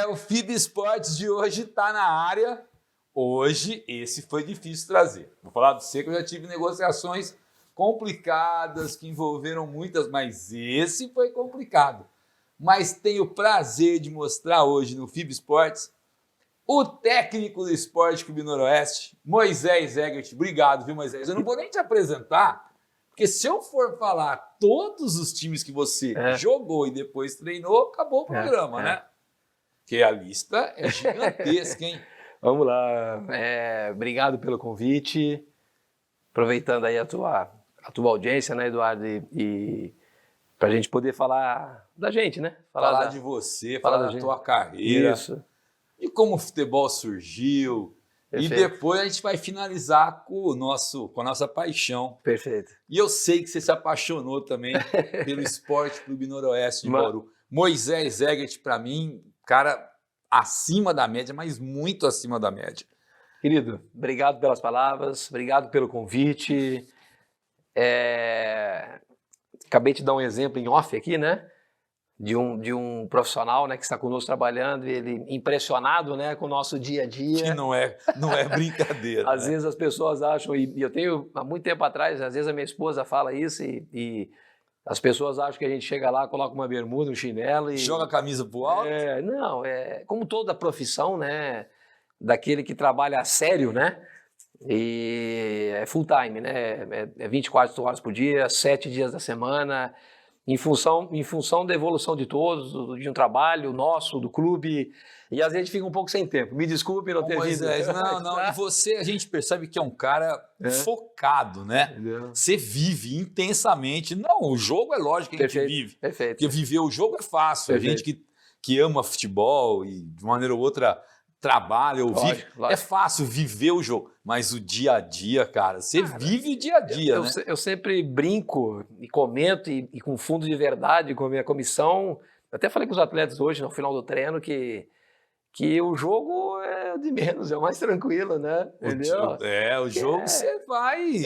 O FIB Esportes de hoje está na área. Hoje, esse foi difícil trazer. Vou falar para você que eu já tive negociações complicadas, que envolveram muitas, mas esse foi complicado. Mas tenho o prazer de mostrar hoje no FIB Esportes o técnico do Esporte Clube Noroeste, Moisés Egert. Obrigado, viu, Moisés? Eu não vou nem te apresentar, porque se eu for falar todos os times que você jogou e depois treinou, acabou o programa, né? Porque a lista é gigantesca, hein? Vamos lá. Obrigado pelo convite. Aproveitando aí a tua audiência, né, Eduardo? E para a gente poder falar da gente, né? Falar de você, falar da tua carreira. Isso. E como o futebol surgiu. Perfeito. E depois a gente vai finalizar com a nossa paixão. Perfeito. E eu sei que você se apaixonou também pelo Esporte Clube Noroeste de Bauru. Moisés Egert, para mim, cara, acima da média, mas muito acima da média. Querido, obrigado pelas palavras, obrigado pelo convite. Acabei de dar um exemplo em off aqui, né? De um profissional, né, que está conosco trabalhando, ele impressionado, né, com o nosso dia a dia. Que não é brincadeira. Às vezes as pessoas acham, e eu tenho, há muito tempo atrás, às vezes a minha esposa fala isso e as pessoas acham que a gente chega lá, coloca uma bermuda, um chinelo e... Joga a camisa pro alto? Não, como toda profissão, né, daquele que trabalha a sério, né, e é full time, né, é 24 horas por dia, 7 dias da semana... Em função da evolução de todos, de um trabalho nosso, do clube, e às vezes a gente fica um pouco sem tempo. Me desculpe não ter vindo. Não. E você, a gente percebe que é um cara focado, né? Entendeu? Você vive intensamente. Não, o jogo é lógico que a gente vive. Perfeito. Porque viver o jogo é fácil. Perfeito. A gente que ama futebol e de maneira ou outra trabalha ou vive. É fácil viver o jogo, mas o dia a dia, cara, você vive o dia a dia, né? Eu sempre brinco e comento e com fundo de verdade com a minha comissão. Eu até falei com os atletas hoje, no final do treino, que o jogo é de menos, é o mais tranquilo, né? Entendeu? O jogo você vai...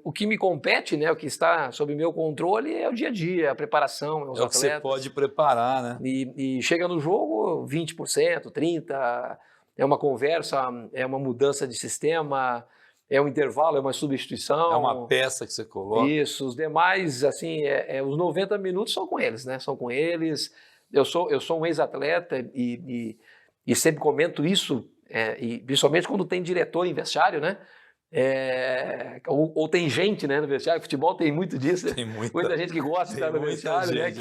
O que me compete, né, o que está sob meu controle é o dia a dia, a preparação, os atletas. É o que você pode preparar, né? E chega no jogo 20%, 30%, é uma conversa, é uma mudança de sistema, é um intervalo, é uma substituição. É uma peça que você coloca. Isso, os demais, assim, os 90 minutos são com eles, né? São com eles. Eu sou um ex-atleta e sempre comento isso, e principalmente quando tem diretor em vestiário, né? Ou tem gente, né, no vestiário. Futebol tem muito disso, né? Tem muita gente que gosta de estar no vestiário, né?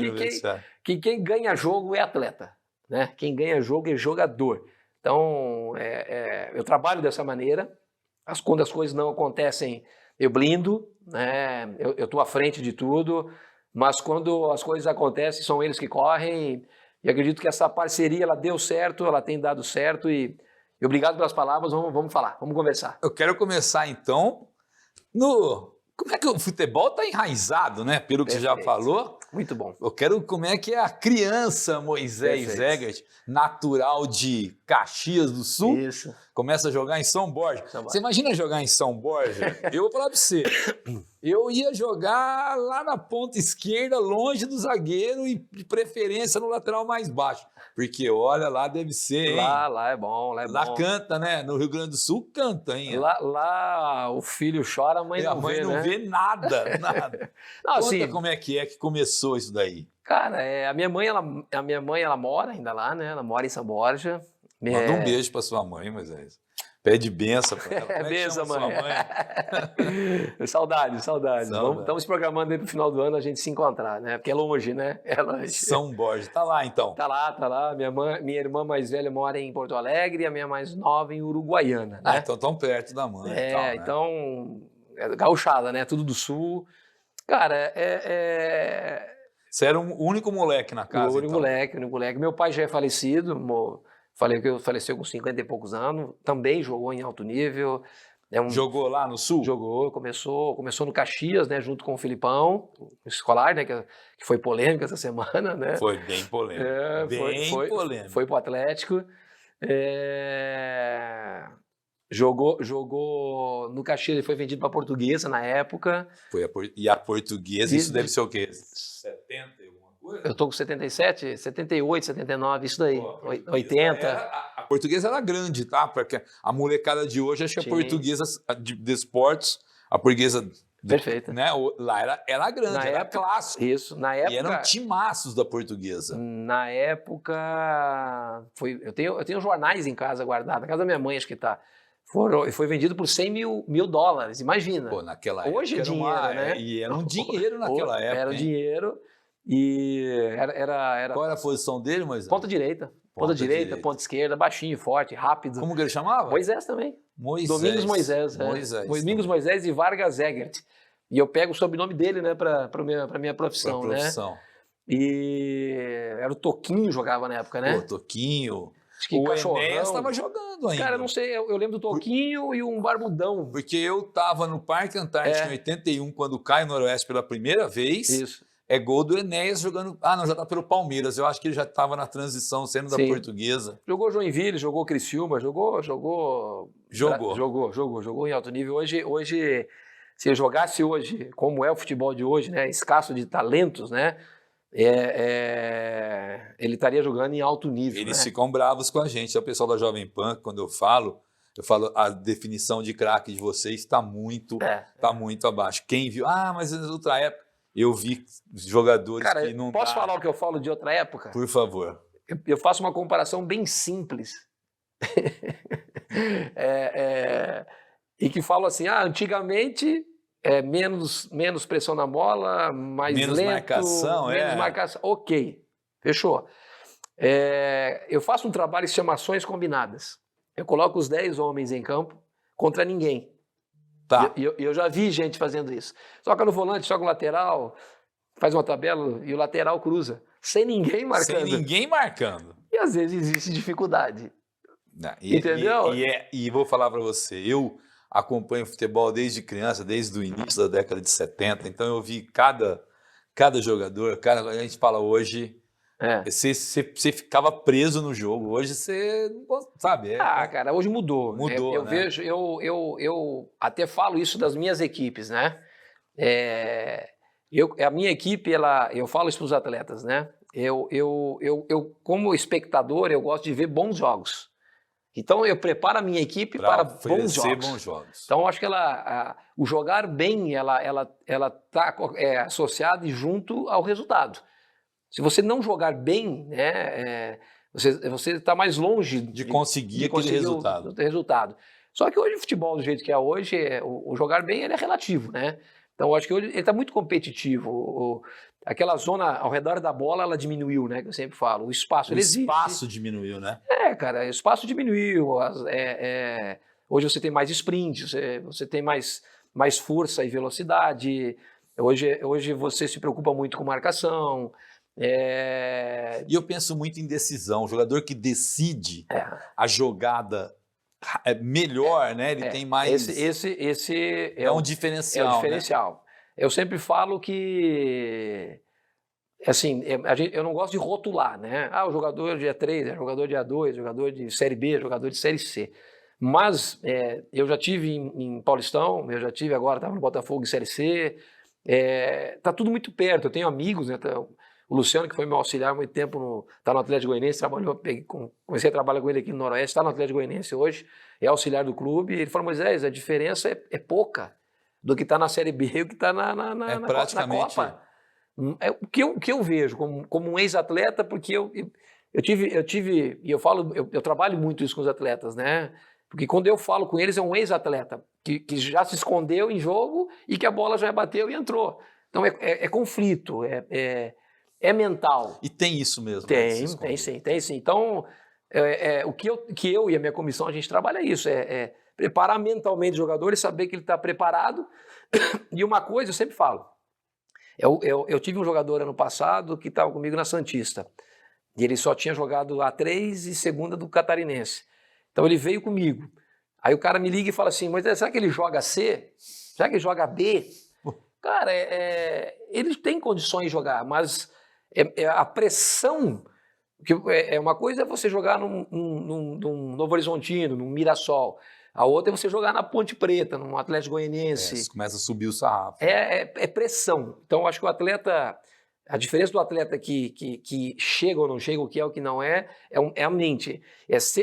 Que quem ganha jogo é atleta, né? Quem ganha jogo é jogador. Então, eu trabalho dessa maneira. Quando as coisas não acontecem, eu blindo, né? Eu estou à frente de tudo. Mas quando as coisas acontecem, são eles que correm, e acredito que essa parceria ela deu certo, ela tem dado certo, e obrigado pelas palavras, vamos falar, vamos conversar. Eu quero começar então como é que o futebol está enraizado, né? Pelo que você já falou. Muito bom. Eu quero como é que é a criança Moisés Egert, natural de Caxias do Sul, Isso. Começa a jogar em São Borja. Você imagina jogar em São Borja? Eu vou falar para você. Eu ia jogar lá na ponta esquerda, longe do zagueiro e de preferência no lateral mais baixo. Porque, olha, lá deve ser, hein? Lá é bom, lá é bom. Lá canta, né? No Rio Grande do Sul canta, hein? Lá o filho chora, a mãe não vê, a mãe não vê nada. Não, assim, conta como é que começou isso daí. Cara, a minha mãe, ela mora ainda lá, né? Ela mora em São Borja. Manda um beijo para sua mãe, Moisés. Pede benção para ela. Benção, mãe. Saudade. Estamos programando aí pro final do ano a gente se encontrar, né? Porque é longe, né? É longe. São Borja. Tá lá, então. Tá lá. Minha irmã mais velha mora em Porto Alegre e a minha mais nova em Uruguaiana, né? Então tão perto da mãe. Então, gauchada, né? Tudo do sul. Cara, Você era o único moleque na casa, o único moleque. Meu pai já é falecido, falei que faleceu com 50 e poucos anos, também jogou em alto nível. Jogou lá no Sul? Jogou, começou no Caxias, né, junto com o Filipão, escolar, né, que foi polêmica essa semana, né? Foi bem polêmico. Polêmico. Foi pro Atlético. Jogou no Caxias, ele foi vendido para a Portuguesa na época. E a Portuguesa, isso deve ser o quê? 70 e alguma coisa? Eu tô com 77, 78, 79, isso daí. Pô, 80. A Portuguesa era grande, tá? Porque a molecada de hoje, acho que a Portuguesa de esportes, a Portuguesa... Perfeito. Né? Lá era grande, na era época, clássico. Isso, na época... E eram timaços da Portuguesa. Na época... Eu tenho jornais em casa guardados, na casa da minha mãe, acho que tá. Foi vendido por 100 mil dólares, imagina. Pô, naquela época hoje é dinheiro, né? E era um dinheiro naquela época. Era um dinheiro e era... Qual era a posição dele, Moisés? Ponta direita. Ponta direita, ponta esquerda, baixinho, forte, rápido. Como que ele chamava? Moisés também. Domingos Moisés. Domingos Moisés e Vargas Egert. E eu pego o sobrenome dele, né, para minha profissão, né? E era o Toquinho jogava na época, né? Pô, Toquinho. Acho que o Cachorrão. Enéas estava jogando ainda. Cara, eu não sei, eu lembro do Toquinho e um Barbudão. Porque eu tava no Parque Antártico em 81, quando cai o Noroeste pela primeira vez. Isso. É gol do Enéas jogando... Ah, não, já tá pelo Palmeiras. Eu acho que ele já estava na transição, sendo da Portuguesa. Jogou Joinville, jogou Criciúma, jogou em alto nível. Hoje, se eu jogasse hoje, como é o futebol de hoje, né, escasso de talentos, né, ele estaria jogando em alto nível. Eles ficam bravos com a gente. É o pessoal da Jovem Pan, quando eu falo a definição de craque de vocês está muito abaixo. Quem viu? Ah, mas na outra época... Eu vi jogadores que não... Posso falar o que eu falo de outra época? Por favor. Eu faço uma comparação bem simples. E que falo assim, antigamente menos pressão na bola, mais menos lento, marcação, menos marcação. Ok, fechou. Eu faço um trabalho que se chama ações combinadas. Eu coloco os 10 homens em campo contra ninguém. Tá. Eu já vi gente fazendo isso. Toca no volante, joga o lateral, faz uma tabela e o lateral cruza. Sem ninguém marcando. E às vezes existe dificuldade. Entendeu? E vou falar para você, eu acompanho futebol desde criança, desde o início da década de 70, então eu vi cada jogador, a gente fala hoje... Você ficava preso no jogo. Hoje você não sabe. Cara, hoje mudou. Eu né? vejo, eu até falo isso das minhas equipes, né? A minha equipe, eu falo isso para os atletas, né? Eu, como espectador, eu gosto de ver bons jogos. Então eu preparo a minha equipe para bons jogos. Então eu acho que o jogar bem, ela está associada e junto ao resultado. Se você não jogar bem, né, você está mais longe de conseguir aquele resultado. Só que hoje o futebol, do jeito que é hoje, o jogar bem ele é relativo, né? Então eu acho que hoje ele está muito competitivo. Aquela zona ao redor da bola, ela diminuiu, né? Que eu sempre falo. O espaço existe. O espaço diminuiu, né? Cara, o espaço diminuiu. Hoje você tem mais sprint, você tem mais força e velocidade. Hoje você se preocupa muito com marcação. E eu penso muito em decisão. O jogador que decide a jogada melhor, né? Ele tem mais... Esse é um diferencial. É um diferencial. Né? Eu sempre falo que... Assim, eu não gosto de rotular, né? O jogador de A3, jogador de A2, jogador de Série B, jogador de Série C. Mas eu já tive em Paulistão, eu já tive agora, estava no Botafogo em Série C. Tá tudo muito perto. Eu tenho amigos, né? O Luciano, que foi meu auxiliar há muito tempo, está no Atlético Goianiense, comecei a trabalhar com ele aqui no Noroeste, está no Atlético Goianiense hoje, é auxiliar do clube. Ele falou, Moisés, a diferença é pouca do que está na Série B e o que está na Copa. O que eu vejo como um ex-atleta, porque eu tive, e eu trabalho muito isso com os atletas, né? Porque quando eu falo com eles, é um ex-atleta que já se escondeu em jogo e que a bola já bateu e entrou. Então é conflito, é mental. E tem isso mesmo? Tem sim. Então, o que eu e a minha comissão, a gente trabalha isso, preparar mentalmente o jogador e saber que ele está preparado. E uma coisa eu sempre falo, eu tive um jogador ano passado que estava comigo na Santista, e ele só tinha jogado A3 e segunda do Catarinense. Então ele veio comigo. Aí o cara me liga e fala assim, mas será que ele joga C? Será que ele joga B? Cara, ele tem condições de jogar, mas a pressão... uma coisa é você jogar num Novo Horizontino, num Mirassol. A outra é você jogar na Ponte Preta, num Atlético Goianiense. Começa a subir o sarrafo. É pressão. Então, acho que o atleta... A diferença do atleta que chega ou não chega, o que é o que não é a mente.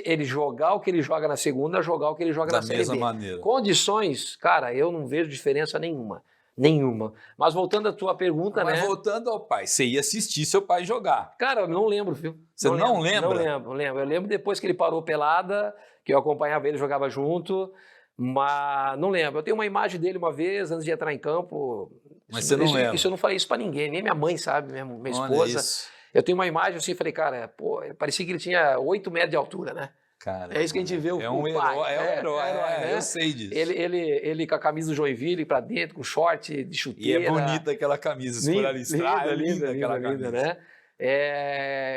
Ele jogar o que ele joga na segunda, jogar o que ele joga na Série B. Da mesma maneira. Condições, cara, eu não vejo diferença nenhuma. Nenhuma. Mas voltando à tua pergunta, Mas voltando ao pai, você ia assistir seu pai jogar. Cara, eu não lembro, viu? Você não lembra? Não lembro. Eu lembro depois que ele parou pelada, que eu acompanhava ele, jogava junto, mas não lembro. Eu tenho uma imagem dele uma vez, antes de entrar em campo. Mas você não lembra? Isso eu não falei isso pra ninguém, nem minha mãe sabe, minha esposa. Isso. Eu tenho uma imagem assim, falei, cara, pô, parecia que ele tinha 8 metros de altura, né? Cara, é isso que a gente vê é um herói, né? Eu sei disso. Ele com a camisa do Joinville pra dentro, com short de chuteira. E é bonita aquela camisa, se for alistar, é linda aquela camisa. Né?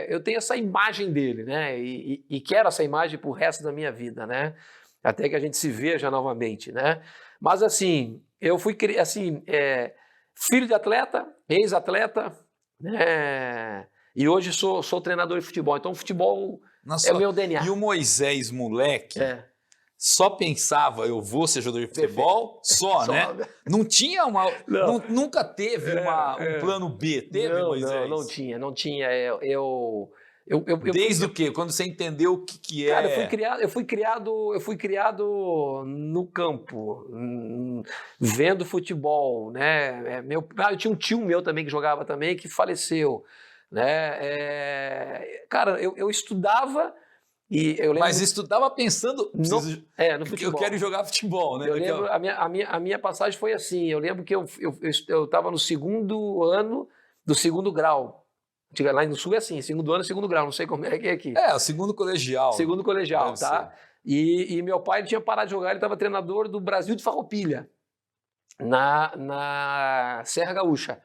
Eu tenho essa imagem dele, né? E quero essa imagem pro resto da minha vida, né? Até que a gente se veja novamente, né? Mas assim, eu fui assim, filho de atleta, ex-atleta, né? E hoje sou treinador de futebol. Então, futebol é o meu DNA. E o Moisés, moleque, só pensava, eu vou ser jogador de futebol, só, né? Não tinha nunca teve um plano B, teve, Moisés? Não tinha. Desde o quê? Quando você entendeu o que é? Cara, eu fui criado no campo, vendo futebol, né? Eu tinha um tio meu também que jogava também, que faleceu, né? Cara, eu estudava e eu lembro... Mas estudava pensando... no futebol. Eu quero jogar futebol, né? Eu lembro, a minha passagem foi assim, eu lembro que eu estava no segundo ano do segundo grau. Lá no Sul é assim, segundo ano, segundo grau, não sei como é que é aqui. O segundo colegial. Segundo colegial, tá? E meu pai tinha parado de jogar, ele estava treinador do Brasil de Farroupilha, na Serra Gaúcha.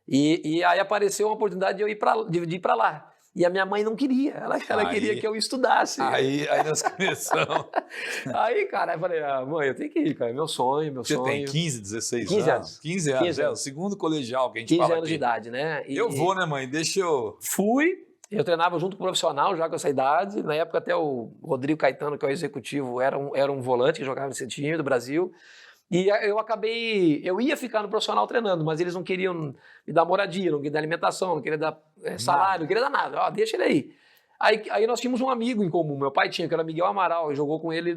E aí apareceu uma oportunidade de eu ir para lá. E a minha mãe não queria, ela queria que eu estudasse. Aí nós começamos. Aí, cara, eu falei, mãe, eu tenho que ir, cara, é meu sonho. Você tem 15, 16 15 anos? 15 anos, o segundo colegial que a gente fala 15 anos de idade, né? Eu vou, né, mãe? Deixa eu... Eu treinava junto com o profissional já com essa idade, na época até o Rodrigo Caetano, que é o executivo, era um volante que jogava nesse time do Brasil. E eu ia ficar no profissional treinando, mas eles não queriam me dar moradia, não queriam dar alimentação, não queriam dar salário, não queriam dar nada. Deixa ele aí. Aí nós tínhamos um amigo em comum, meu pai tinha, que era Miguel Amaral, e jogou com ele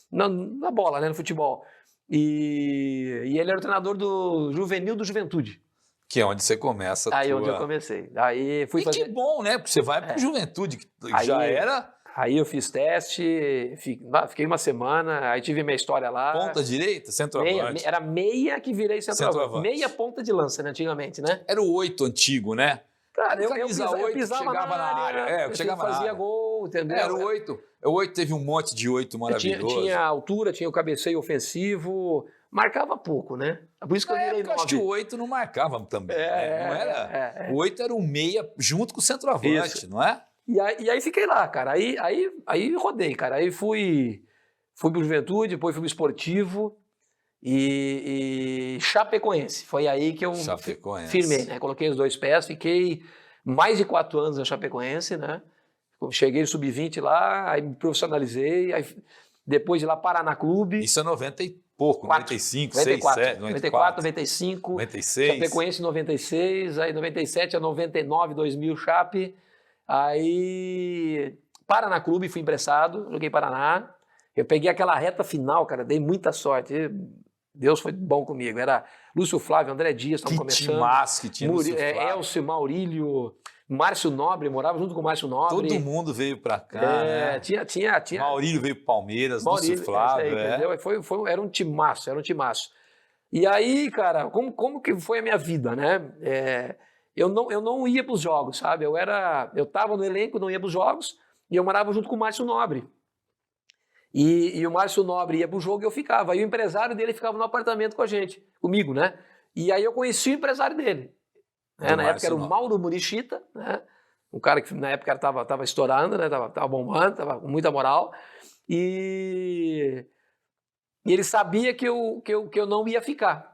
na bola, né, no futebol. E ele era o treinador do juvenil do Juventude. Que é onde você começa onde eu comecei. Aí fui fazer... que bom, né? Porque você vai para Juventude, que já era... Aí eu fiz teste, fiquei uma semana, aí tive minha história lá. Ponta direita? Centroavante? Era meia que virei centroavante. Meia ponta de lança, né, antigamente, né? Era o 8 antigo, né? Cara, eu pisava chegava na área. Eu chegava fazia gol, entendeu? Era o 8. O 8 teve um monte de 8 maravilhoso. Tinha altura, tinha o cabeceio ofensivo, marcava pouco, né? Por isso que eu virei 9. Acho que o 8 não marcava também, né? Não era? O 8 era o meia junto com o centroavante, não é? E aí fiquei lá, cara. Aí rodei, cara. Aí fui pro Juventude, depois fui pro Esportivo e Chapecoense. Foi aí que eu firmei, né? Coloquei os 2 pés, fiquei mais de 4 anos na Chapecoense, né? Cheguei no Sub-20 lá, aí me profissionalizei, aí depois de lá Paraná Clube. Isso é 90 e pouco, 95, 94, 95, 96. Chapecoense 96, aí 97 a 99, 2000 Chape. Aí, Paraná Clube, fui emprestado, joguei Paraná. Eu peguei aquela reta final, cara, dei muita sorte. Deus foi bom comigo. Era Lúcio Flávio, André Dias, estavam começando. Que tinha Lúcio Flávio. Elcio, Maurílio, Márcio Nobre, morava junto com o Márcio Nobre. Todo mundo veio pra cá, né? Tinha. Maurílio veio pro Palmeiras, Lúcio Flávio. Entendeu? Era um timaço. E aí, cara, como que foi a minha vida, né? Eu não ia para os jogos, sabe? Eu estava no elenco, não ia para os jogos, e eu morava junto com o Márcio Nobre. E o Márcio Nobre ia para o jogo e eu ficava. Aí o empresário dele ficava no apartamento com a gente, comigo, né? E aí eu conheci o empresário dele. Na época era o Mauro Murichita, né? Um cara que na época estava estourando, né? Tava bombando, estava com muita moral. E ele sabia que eu não ia ficar.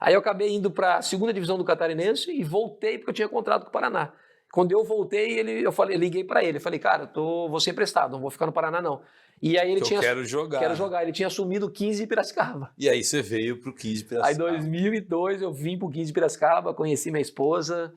Aí eu acabei indo para a 2ª divisão do Catarinense e voltei porque eu tinha contrato com o Paraná. Quando eu voltei, eu liguei para ele, falei, cara, vou ser emprestado, não vou ficar no Paraná não. E aí ele tinha... Quero jogar. Ele tinha assumido o 15 de Piracicaba. E aí você veio pro 15 de Piracicaba. Aí em 2002 eu vim pro 15 de Piracicaba, conheci minha esposa,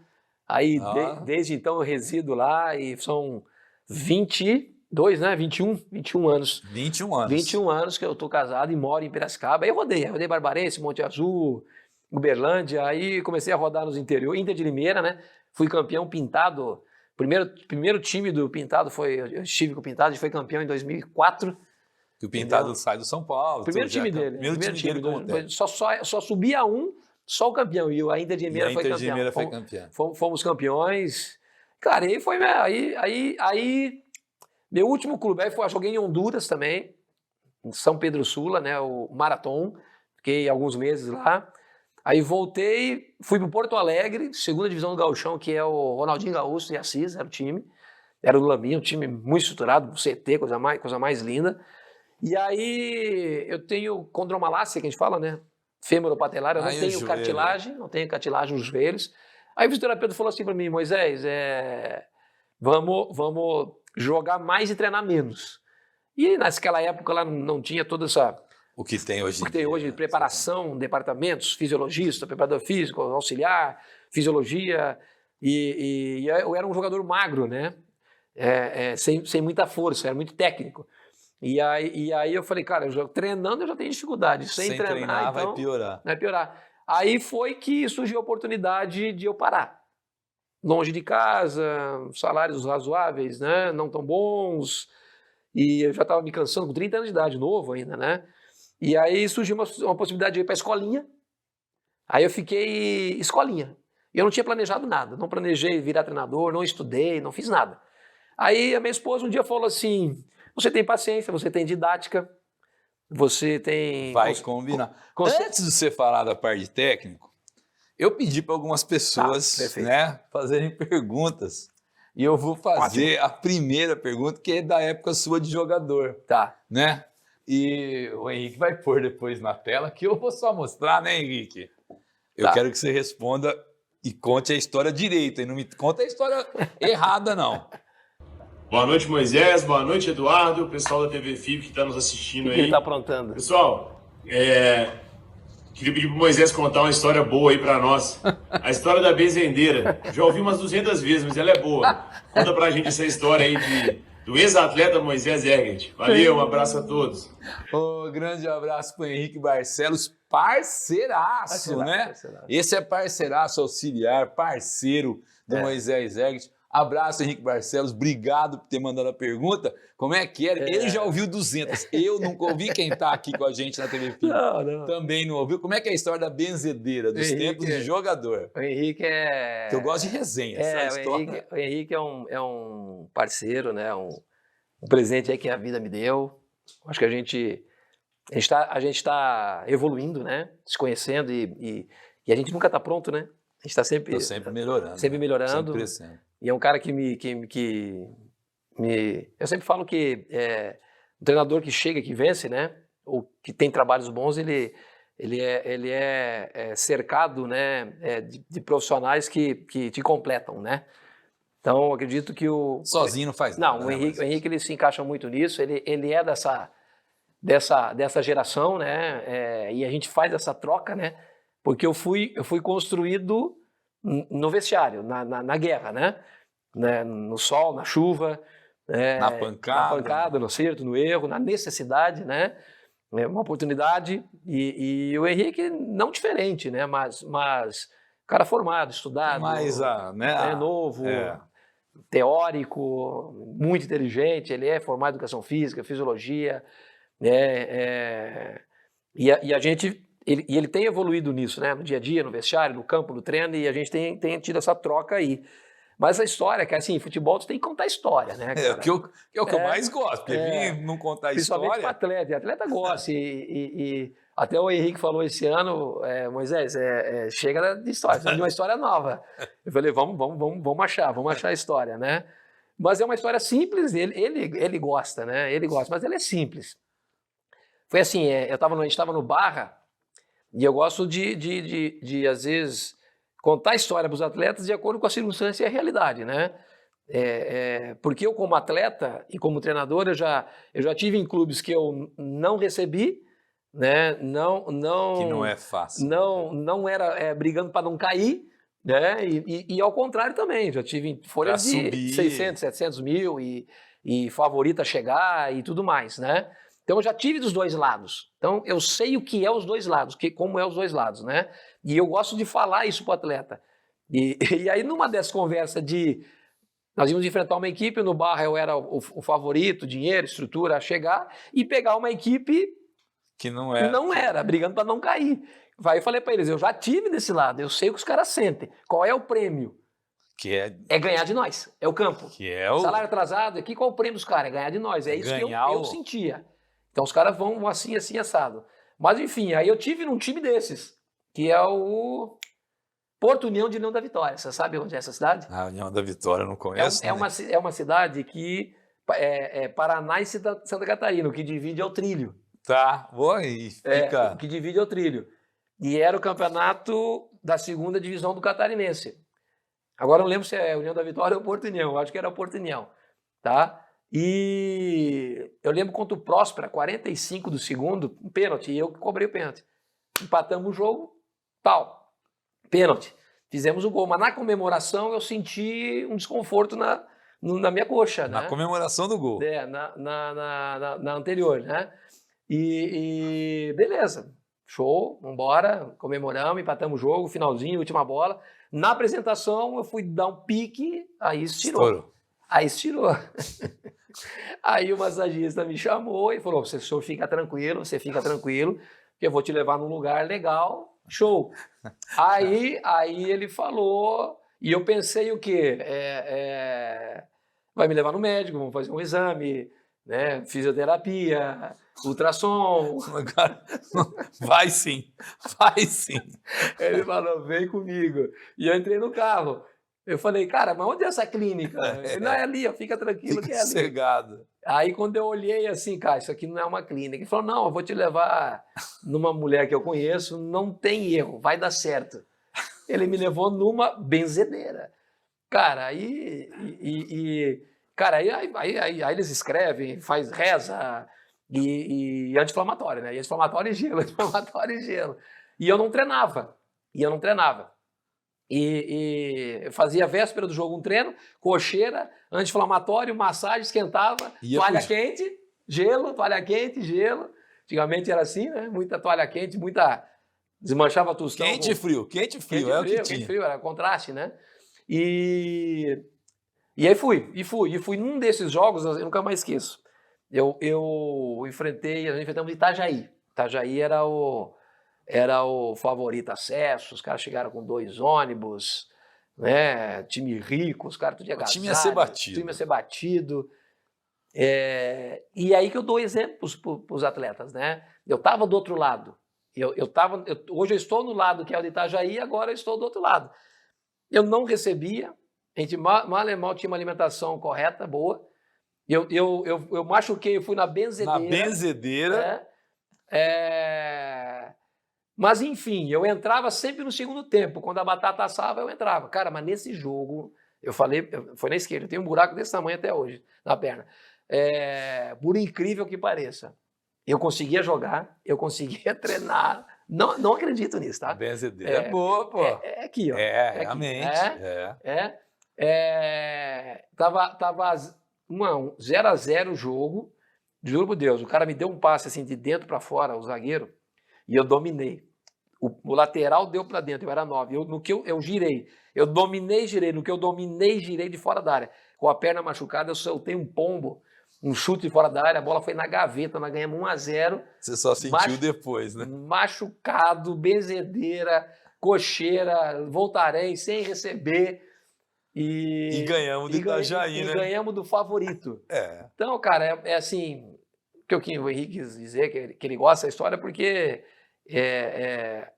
Aí, desde então, eu resido lá e são 22, né? 21 anos. 21 anos. 21 anos que eu tô casado e moro em Piracicaba. Aí eu rodei Barbarense, Monte Azul, Uberlândia, aí comecei a rodar nos interiores, Inter de Limeira, né? Fui campeão pintado. Primeiro time do Pintado eu estive com o Pintado, a gente foi campeão em 2004. Que o Pintado sai do São Paulo. Primeiro time dele. Primeiro time dele só subia só o campeão. E a Inter de Limeira foi campeão. Inter de Limeira foi campeão. Fomos campeões. Cara, aí meu último clube, aí joguei em Honduras também, em São Pedro Sula, né, o Marathon. Fiquei alguns meses lá. Aí voltei, fui para Porto Alegre, segunda divisão do Gauchão, que é o Ronaldinho Gaúcho e Assis, era o time. Era do Lambinho, um time muito estruturado, CT, coisa mais linda. E aí eu tenho condromalácia, que a gente fala, né? Fêmuro-patelar, eu não tenho cartilagem, nos joelhos. Aí o fisioterapeuta falou assim para mim, Moisés, vamos jogar mais e treinar menos. E naquela época lá não tinha toda essa... O que tem hoje. O que tem hoje, preparação, departamentos, fisiologista, preparador físico, auxiliar, fisiologia. E eu era um jogador magro, né? Sem muita força, era muito técnico. E aí eu falei, cara, treinando eu já tenho dificuldade. Sem treinar então, vai piorar. Vai piorar. Aí foi que surgiu a oportunidade de eu parar. Longe de casa, salários razoáveis, né? Não tão bons. E eu já estava me cansando com 30 anos de idade, novo ainda, né? E aí surgiu uma possibilidade de ir para a escolinha. Aí eu fiquei escolinha. Eu não tinha planejado nada. Não planejei virar treinador, não estudei, não fiz nada. Aí a minha esposa um dia falou assim, você tem paciência, você tem didática, você tem... Vai combinar. Antes de você falar da parte de técnico, eu pedi para algumas pessoas fazerem perguntas. E eu vou fazer a primeira pergunta, que é da época sua de jogador. Tá. Né? E o Henrique vai pôr depois na tela, que eu vou só mostrar, né, Henrique? Eu quero que você responda e conte a história direito, e não me conta a história errada, não. Boa noite, Moisés. Boa noite, Eduardo. O pessoal da TV FIB que está nos assistindo aí. O que ele está aprontando? Pessoal, queria pedir para o Moisés contar uma história boa aí para nós. A história da benzendeira. Já ouvi umas 200 vezes, mas ela é boa. Conta para a gente essa história aí do ex-atleta Moisés Egert. Valeu, um abraço a todos. Grande abraço para o Henrique Barcelos, parceiraço, né? Parceiraço. Esse é parceiraço auxiliar, parceiro do Moisés Egert. Abraço, Henrique Barcelos, obrigado por ter mandado a pergunta. Como é que era? Ele já ouviu 200, eu nunca ouvi. Quem está aqui com a gente na TV FIB também não ouviu. Como é que é a história da benzedeira, dos tempos de jogador? O Henrique é... Que eu gosto de resenha, essa história. O Henrique é um parceiro, né? Um presente aí que a vida me deu. Acho que a gente está evoluindo, né? Se conhecendo e a gente nunca está pronto, né? A gente está sempre melhorando. Sempre melhorando. Sempre crescendo. E é um cara que eu sempre falo que um treinador que chega, que vence, né? Ou que tem trabalhos bons, ele é cercado, né? De profissionais que te completam, né? Então, eu acredito que sozinho não faz nada. Não, o Henrique ele se encaixa muito nisso. Ele é dessa geração, né? E a gente faz essa troca, né? Porque eu fui construído no vestiário, na guerra, né? No sol, na chuva, na pancada, no acerto, no erro, na necessidade, né? Uma oportunidade e o Henrique não diferente, né? Mas cara formado, estudado, novo, teórico, muito inteligente. Ele é formado em educação física, fisiologia, e a gente ele tem evoluído nisso, né? No dia a dia, no vestiário, no campo, no treino, e a gente tem tido essa troca aí. Mas a história, que assim, futebol você tem que contar a história, né, cara? Que é o que eu mais gosto, porque não contar a história... Principalmente para atleta, atleta gosta, e até o Henrique falou esse ano, Moisés, chega de história, de uma história nova. Eu falei, vamos achar a história, né? Mas é uma história simples, ele gosta, né? Ele gosta, mas ela é simples. Foi assim, a gente estava no Barra, e eu gosto de às vezes, contar a história para os atletas de acordo com a circunstância e a realidade, né? Porque eu, como atleta e como treinador, eu já tive em clubes que eu não recebi, né? Que não é fácil. Não era brigando para não cair, né? E ao contrário também, já tive folhas de 600, 700 mil e favorita a chegar e tudo mais, né? Então eu já tive dos dois lados. Então eu sei o que é os dois lados, como é os dois lados, né? E eu gosto de falar isso para o atleta. E aí numa dessas conversas nós íamos enfrentar uma equipe, no Barra eu era o favorito, dinheiro, estrutura a chegar, e pegar uma equipe que não era, brigando para não cair. Aí eu falei para eles, eu já tive desse lado, eu sei o que os caras sentem. Qual é o prêmio? Que é ganhar de nós, é o campo. Que é o salário atrasado, aqui qual é o prêmio dos caras? É ganhar de nós, é isso que eu sentia. Então os caras vão assim, assado. Mas enfim, aí eu tive num time desses, que é o Porto União de União da Vitória. Você sabe onde é essa cidade? A União da Vitória eu não conheço. É uma cidade que é Paraná e Santa Catarina, o que divide é o trilho. Tá, boa, e fica... o que divide é o trilho. E era o campeonato da 2ª divisão do Catarinense. Agora eu não lembro se é União da Vitória ou Porto União, eu acho que era Porto União, tá? E eu lembro contra o Próspera, 45 do segundo, um pênalti, e eu que cobrei o pênalti. Empatamos o jogo, pênalti. Fizemos o gol, mas na comemoração eu senti um desconforto na minha coxa, né? Na comemoração do gol. Na anterior, né? E beleza, show, vambora, comemoramos, empatamos o jogo, finalzinho, última bola. Na apresentação eu fui dar um pique, aí estirou. Aí o massagista me chamou e falou, você fica tranquilo, que eu vou te levar num lugar legal, show. Aí ele falou, e eu pensei o quê? Vai me levar no médico, vamos fazer um exame, né? Fisioterapia, ultrassom. Vai sim. Ele falou, vem comigo. E eu entrei no carro. Eu falei, cara, mas onde é essa clínica? Ele, não, é ali, fica tranquilo que é ali. Sossegado. Aí quando eu olhei assim, cara, isso aqui não é uma clínica. Ele falou, não, eu vou te levar numa mulher que eu conheço, não tem erro, vai dar certo. Ele me levou numa benzedeira. Cara, aí eles escrevem, faz reza e anti-inflamatório, né? E anti-inflamatório e gelo, E eu não treinava. E eu fazia a véspera do jogo um treino, cocheira, anti-inflamatório, massagem, esquentava, toalha quente, gelo. Antigamente era assim, né? Muita toalha quente, desmanchava tostão. Quente e frio, o que tinha. Quente e frio, era contraste, né? E aí fui num desses jogos, eu nunca mais esqueço. Nós enfrentamos Itajaí. Itajaí era o favorito acesso, os caras chegaram com 2 ônibus, né? Time rico, os caras tudo de agasalho. O time ia ser batido. E aí que eu dou exemplos para os atletas, né? Eu estava do outro lado. Hoje eu estou no lado que é o de Itajaí, agora eu estou do outro lado. Eu não recebia, a gente mal e mal tinha uma alimentação correta, boa. Eu machuquei, eu fui na benzedeira. Mas, enfim, eu entrava sempre no segundo tempo. Quando a batata assava, eu entrava. Cara, mas nesse jogo, eu falei, foi na esquerda, eu tenho um buraco desse tamanho até hoje, na perna. Por incrível que pareça, eu conseguia jogar, eu conseguia treinar. Não acredito nisso, tá? Benzedeira é boa, pô. É aqui, ó. Realmente. Tava 0-0 o jogo. Juro por Deus, o cara me deu um passe assim de dentro para fora, o zagueiro, e eu dominei. O lateral deu para dentro, eu era 9. No que eu girei, eu dominei, girei. No que eu dominei, girei de fora da área. Com a perna machucada, eu soltei um pombo, um chute de fora da área, a bola foi na gaveta, nós ganhamos 1-0. Você só sentiu depois, né? Machucado, benzedeira, cocheira, voltarei sem receber. E ganhamos do Itajaí, né? E ganhamos do favorito. Então, cara, é assim, o que o Henrique quis dizer, que ele gosta da história, porque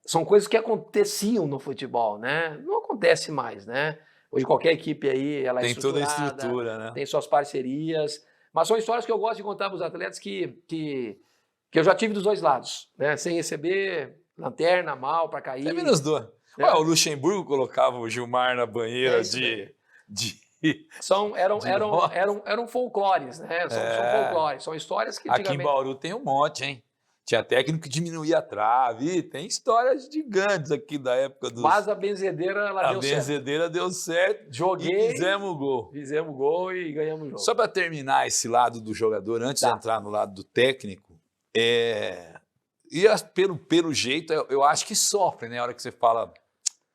são coisas que aconteciam no futebol, né? Não acontece mais, né? Hoje qualquer equipe aí, ela tem toda a estrutura, né? Tem suas parcerias, mas são histórias que eu gosto de contar para os atletas que eu já tive dos dois lados, né? Sem receber lanterna, mal, para cair. É menos dor. O Luxemburgo colocava o Gilmar na banheira eram folclores, né? São folclores, são histórias que Aqui em Bauru tem um monte, hein? Tinha técnico que diminuía a trave. Tem histórias gigantes aqui da época dos... Mas a benzedeira, ela deu certo. A benzedeira deu certo. Joguei. E fizemos o gol. Fizemos o gol e ganhamos o jogo. Só para terminar esse lado do jogador, antes de entrar no lado do técnico, pelo jeito, eu acho que sofre, né? A hora que você fala,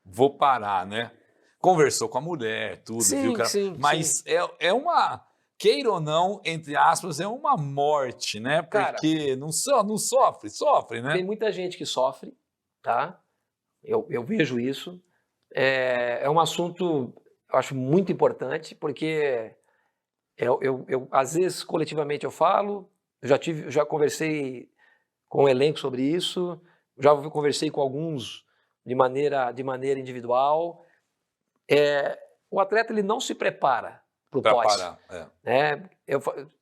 vou parar, né? Conversou com a mulher, tudo, sim, viu, cara? Sim, mas é uma, queira ou não, entre aspas, é uma morte, né? Porque cara, não sofre, né? Tem muita gente que sofre, tá? Eu vejo isso. É um assunto, eu acho, muito importante, porque às vezes, coletivamente eu falo, já conversei com o elenco sobre isso, já conversei com alguns de maneira individual. O atleta ele não se prepara para o pós.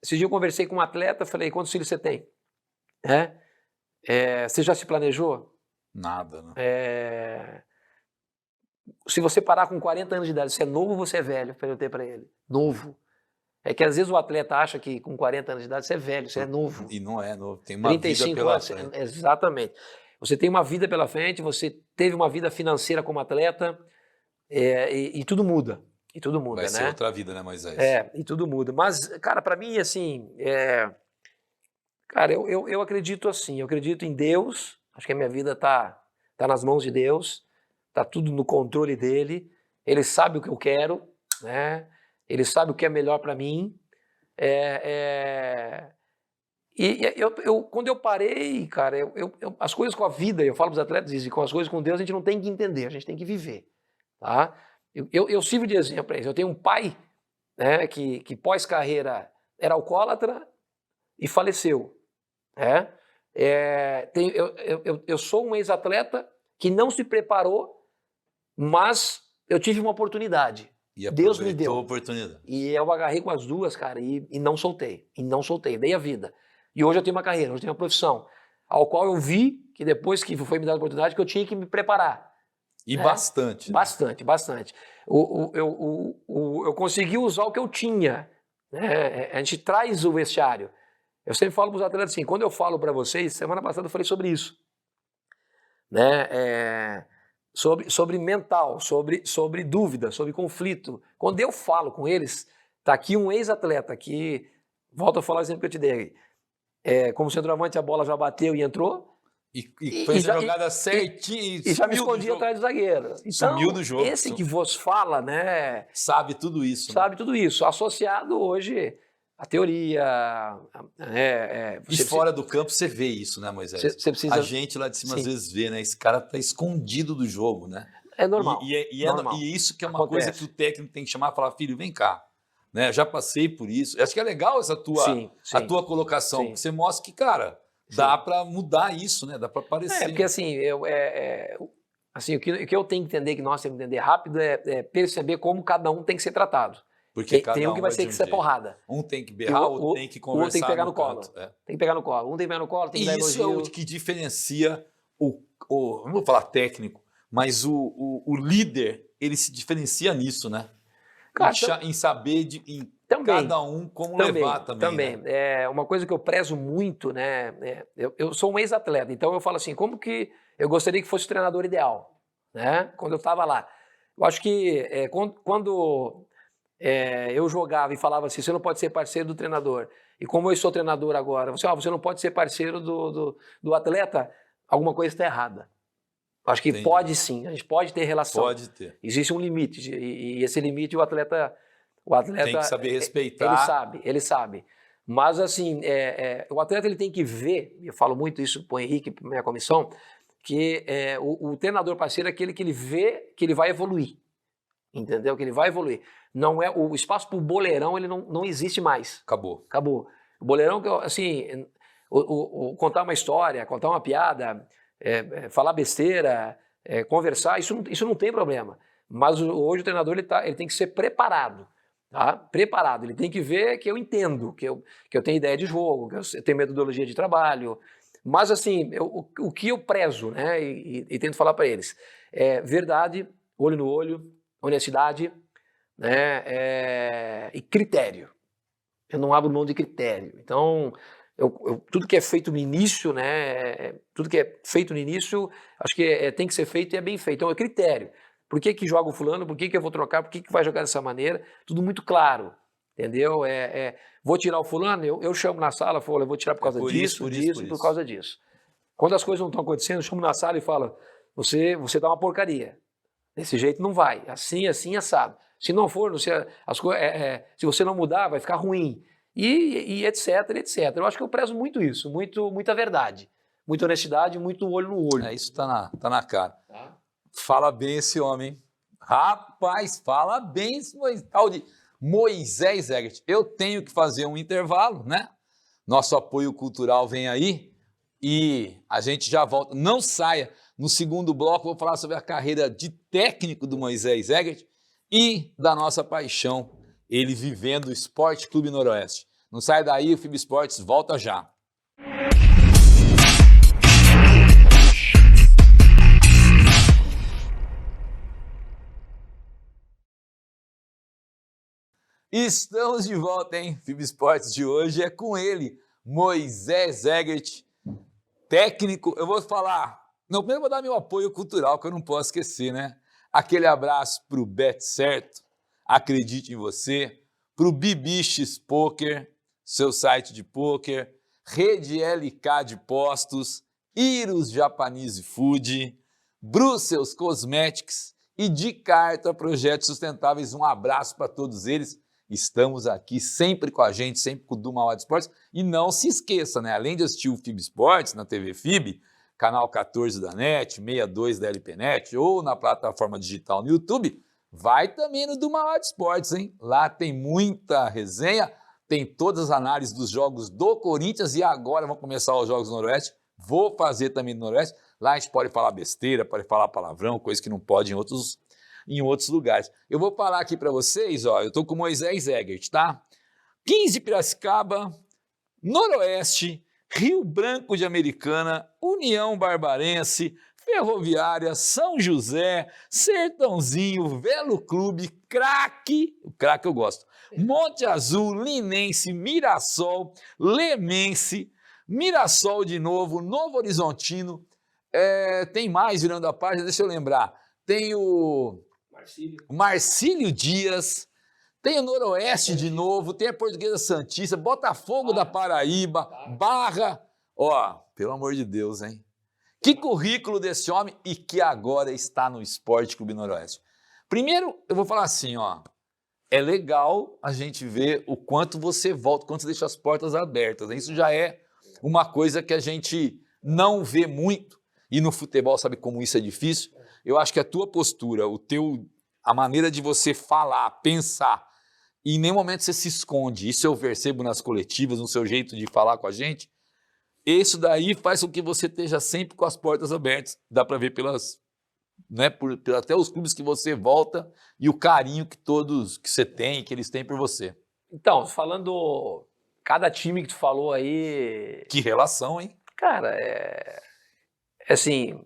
Esse dia eu conversei com um atleta, falei, quantos filhos você tem? Você já se planejou? Nada, né? Se você parar com 40 anos de idade, você é novo ou você é velho? Perguntei para ele. Novo. É que às vezes o atleta acha que com 40 anos de idade você é velho, você é novo. E não é novo, tem uma vida pela frente. Exatamente. Você tem uma vida pela frente, você teve uma vida financeira como atleta, e tudo muda. E tudo muda, Vai né? ser outra vida, né, Moisés? E tudo muda. Mas, cara, para mim, assim, cara, eu acredito assim, eu acredito em Deus, acho que a minha vida tá nas mãos de Deus, tá tudo no controle dele, ele sabe o que eu quero, né? Ele sabe o que é melhor para mim. Quando eu parei, cara, as coisas com a vida, eu falo para os atletas isso, e com as coisas com Deus a gente não tem que entender, a gente tem que viver, tá? Eu sirvo de exemplo para eles. Eu tenho um pai, né, que pós-carreira era alcoólatra e faleceu. Né? Eu sou um ex-atleta que não se preparou, mas eu tive uma oportunidade. E Deus me deu. A oportunidade. E eu agarrei com as duas, cara, e não soltei. E não soltei, dei a vida. E hoje eu tenho uma carreira, hoje eu tenho uma profissão, ao qual eu vi que depois que foi me dada a oportunidade, que eu tinha que me preparar. E bastante. Bastante. Eu consegui usar o que eu tinha. Né? A gente traz o vestiário. Eu sempre falo para os atletas assim, quando eu falo para vocês, semana passada eu falei sobre isso. Né? Sobre mental, sobre dúvida, sobre conflito. Quando eu falo com eles, está aqui um ex-atleta que, volto a falar o exemplo que eu te dei, como centroavante a bola já bateu e entrou, e fez a jogada certinho e já me escondia atrás do zagueiro. Então, sumiu do jogo. Esse que vos fala, né? Sabe tudo isso. Sabe tudo isso. Associado hoje à teoria. E fora do campo você vê isso, né, Moisés? Você precisa... A gente lá de cima às vezes vê, né? Esse cara tá escondido do jogo, né? É normal. E isso que é uma coisa que o técnico tem que chamar e falar, filho, vem cá. Né? Já passei por isso. Acho que é legal essa a tua colocação. Sim. Que você mostra que, cara, dá para mudar isso, né? Dá para aparecer. Porque assim, assim o que eu tenho que entender, que nós temos que entender rápido, é perceber como cada um tem que ser tratado. Porque tem um que vai ter que ser porrada. Um tem que berrar, outro tem que conversar. Um tem que pegar no colo. Tem que pegar no colo. Um tem que pegar no colo, tem que dar elogio. Isso é o que diferencia não vou falar técnico, mas o líder, ele se diferencia nisso, né? Cara, em saber cada um como levar também. Né? Uma coisa que eu prezo muito, né? Eu sou um ex-atleta, então eu falo assim, como que eu gostaria que fosse o treinador ideal, né? Quando eu estava lá. Eu acho que quando eu jogava e falava assim, você não pode ser parceiro do treinador. E como eu sou treinador agora, você não pode ser parceiro do atleta, alguma coisa está errada. Acho que pode sim, a gente pode ter relação. Pode ter. Existe um limite, e esse limite o atleta tem que saber respeitar. Ele sabe. Mas assim, o atleta ele tem que ver, eu falo muito isso para o Henrique, para minha comissão, que o treinador parceiro é aquele que ele vê que ele vai evoluir. Entendeu? Que ele vai evoluir. Não é, o espaço para o boleirão ele não existe mais. Acabou. O boleirão, assim, contar uma história, contar uma piada, falar besteira, conversar, isso não tem problema. Mas hoje o treinador ele tem que ser preparado. Tá? Preparado, ele tem que ver que eu entendo, que eu tenho ideia de jogo, que eu tenho metodologia de trabalho. Mas assim, o que eu prezo, né, e tento falar para eles, é verdade, olho no olho, honestidade, né, e critério. Eu não abro mão de critério. Então, tudo que é feito no início, né? Tudo que é feito no início, acho que tem que ser feito e é bem feito. Então é critério. Por que joga o fulano? Por que eu vou trocar? Por que vai jogar dessa maneira? Tudo muito claro, entendeu? Vou tirar o fulano, eu chamo na sala, falo, eu vou tirar por causa disso, por causa disso. Quando as coisas não estão acontecendo, eu chamo na sala e falo, você tá uma porcaria. Desse jeito não vai. Assim, assado. Se não for, se você não mudar, vai ficar ruim. E etc, etc. Eu acho que eu prezo muito isso, muita verdade. Muita honestidade, muito olho no olho. Isso tá na cara. Tá? Fala bem esse homem, hein? Rapaz, fala bem esse tal de Moisés Egert. Eu tenho que fazer um intervalo, né? Nosso apoio cultural vem aí e a gente já volta. Não saia. No segundo bloco, vou falar sobre a carreira de técnico do Moisés Egert e da nossa paixão, ele vivendo o Esporte Clube Noroeste. Não sai daí, o FIB Esportes volta já. Estamos de volta, hein? FIB Esportes de hoje é com ele, Moisés Egert, técnico. Eu vou falar, não, primeiro vou dar meu apoio cultural, que eu não posso esquecer, né? Aquele abraço pro Bet Certo, acredite em você, pro Bibiches Poker, seu site de poker, Rede LK de Postos, Iros Japanese Food, Brussels Cosmetics e de Carta Projetos Sustentáveis. Um abraço para todos eles. Estamos aqui sempre com a gente, sempre com o do Mauá de Esportes. E não se esqueça, né? Além de assistir o FIB Esportes na TV FIB, canal 14 da NET, 62 da LPNet ou na plataforma digital no YouTube, vai também no do Mauá de Esportes, hein? Lá tem muita resenha, tem todas as análises dos jogos do Corinthians e agora vão começar os jogos do Noroeste. Vou fazer também no Noroeste. Lá a gente pode falar besteira, pode falar palavrão, coisa que não pode em outros lugares. Eu vou falar aqui para vocês, ó, eu tô com o Moisés Egert, tá? 15 Piracicaba, Noroeste, Rio Branco de Americana, União Barbarense, Ferroviária, São José, Sertãozinho, Velo Clube, Craque, o Craque eu gosto, Monte Azul, Linense, Mirassol, Lemense, Mirassol de novo, Novo Horizontino, tem mais virando a página, deixa eu lembrar, tem o Marcílio Dias, tem o Noroeste de novo, tem a Portuguesa Santista, Botafogo da Paraíba, Barra, ó, pelo amor de Deus, hein? Que currículo desse homem e que agora está no Esporte Clube Noroeste. Primeiro, eu vou falar assim, ó, é legal a gente ver o quanto você volta, o quanto você deixa as portas abertas, né? Isso já é uma coisa que a gente não vê muito, e no futebol sabe como isso é difícil. Eu acho que a tua postura, a maneira de você falar, pensar, e em nenhum momento você se esconde, isso eu percebo nas coletivas, no seu jeito de falar com a gente, isso daí faz com que você esteja sempre com as portas abertas, dá para ver até os clubes que você volta e o carinho que você tem, que eles têm por você. Então, falando, cada time que tu falou aí... Que relação, hein? Cara, assim,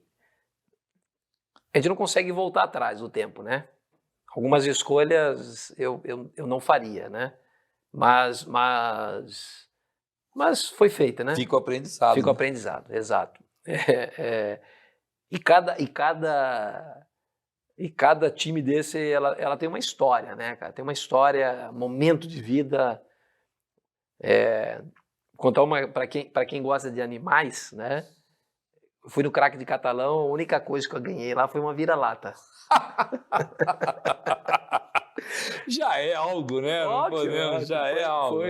a gente não consegue voltar atrás no tempo, né? Algumas escolhas eu não faria, né? Mas foi feita, né? Fica o aprendizado. Fica o aprendizado, exato. E cada time desse, ela tem uma história, né, cara? Tem uma história, momento de vida. Contar uma para quem gosta de animais, né? Eu fui no Craque de Catalão, a única coisa que eu ganhei lá foi uma vira-lata. Já é algo, né? Ótimo, já é algo,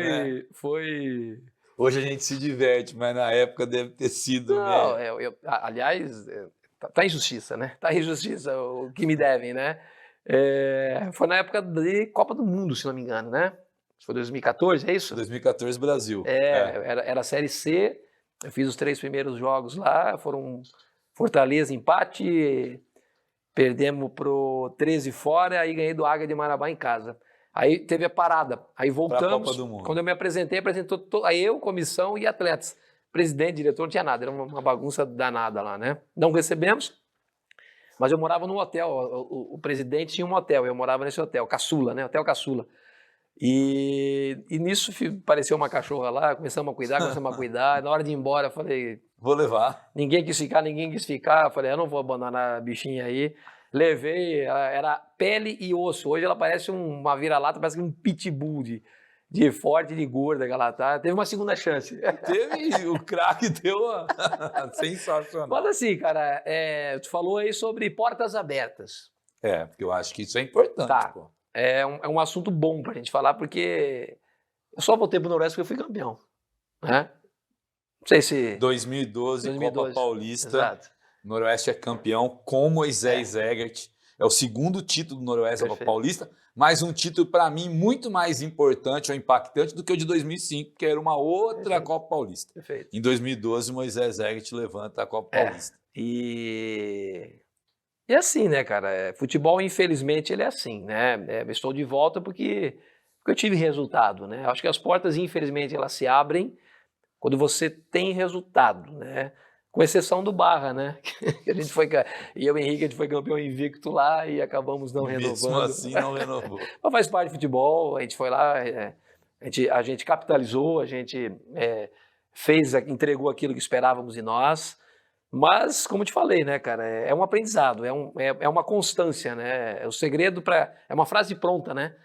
foi... Hoje a gente se diverte, mas na época deve ter sido... Não, aliás, tá em justiça, né? Tá em justiça o que me devem, né? Foi na época de Copa do Mundo, se não me engano, né? Foi 2014, é isso? 2014 Brasil. Era a Série C, eu fiz os 3 primeiros jogos lá, foram Fortaleza, empate, perdemos pro 13 fora, aí ganhei do Águia de Marabá em casa. Aí teve a parada, aí voltamos, quando eu me apresentou, aí eu, comissão e atletas. Presidente, diretor, não tinha nada, era uma bagunça danada lá, né? Não recebemos, mas eu morava num hotel, o presidente tinha um hotel, eu morava nesse hotel, Caçula, né? Hotel Caçula. E nisso apareceu uma cachorra lá, começamos a cuidar. Na hora de ir embora, eu falei... Vou levar. Ninguém quis ficar. Eu falei, eu não vou abandonar a bichinha aí. Levei, era pele e osso. Hoje ela parece uma vira-lata, parece um pitbull de forte, de gorda que ela tá. Teve uma segunda chance. Teve, o craque deu sensacional. Mas assim, cara, tu falou aí sobre portas abertas. Porque eu acho que isso é importante. Tá. Pô. É um assunto bom pra gente falar, porque eu só voltei pro Noroeste porque eu fui campeão. Né? Não sei se... 2012, Copa Paulista. Exato. Noroeste é campeão com Moisés Egert. É o segundo título do Noroeste Copa Paulista, mas um título, para mim, muito mais importante ou impactante do que o de 2005, que era uma outra Copa Paulista. Perfeito. Em 2012, Moisés Egert levanta a Copa Paulista. E assim, né, cara? Futebol, infelizmente, ele é assim, né? Estou de volta porque eu tive resultado, né? Acho que as portas, infelizmente, elas se abrem quando você tem resultado, né? Com exceção do Barra, né? A gente foi, e eu e o Henrique, a gente foi campeão invicto lá e acabamos não renovando. Mesmo assim, não renovou. Mas faz parte do futebol, a gente foi lá, a gente capitalizou, a gente entregou aquilo que esperávamos de nós. Mas, como eu te falei, né, cara, é um aprendizado, é uma constância, né? O segredo é uma frase pronta, né?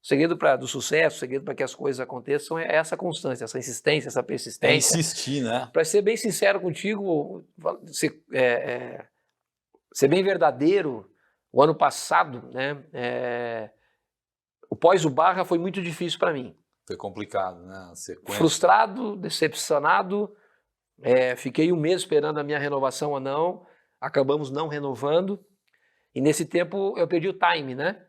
O segredo do sucesso, o segredo para que as coisas aconteçam é essa constância, essa insistência, essa persistência. É insistir, né? Para ser bem sincero contigo, ser bem verdadeiro, o ano passado, né, o pós-Barra foi muito difícil para mim. Foi complicado, né? Frustrado, decepcionado, fiquei um mês esperando a minha renovação ou não, acabamos não renovando, e nesse tempo eu perdi o time, né?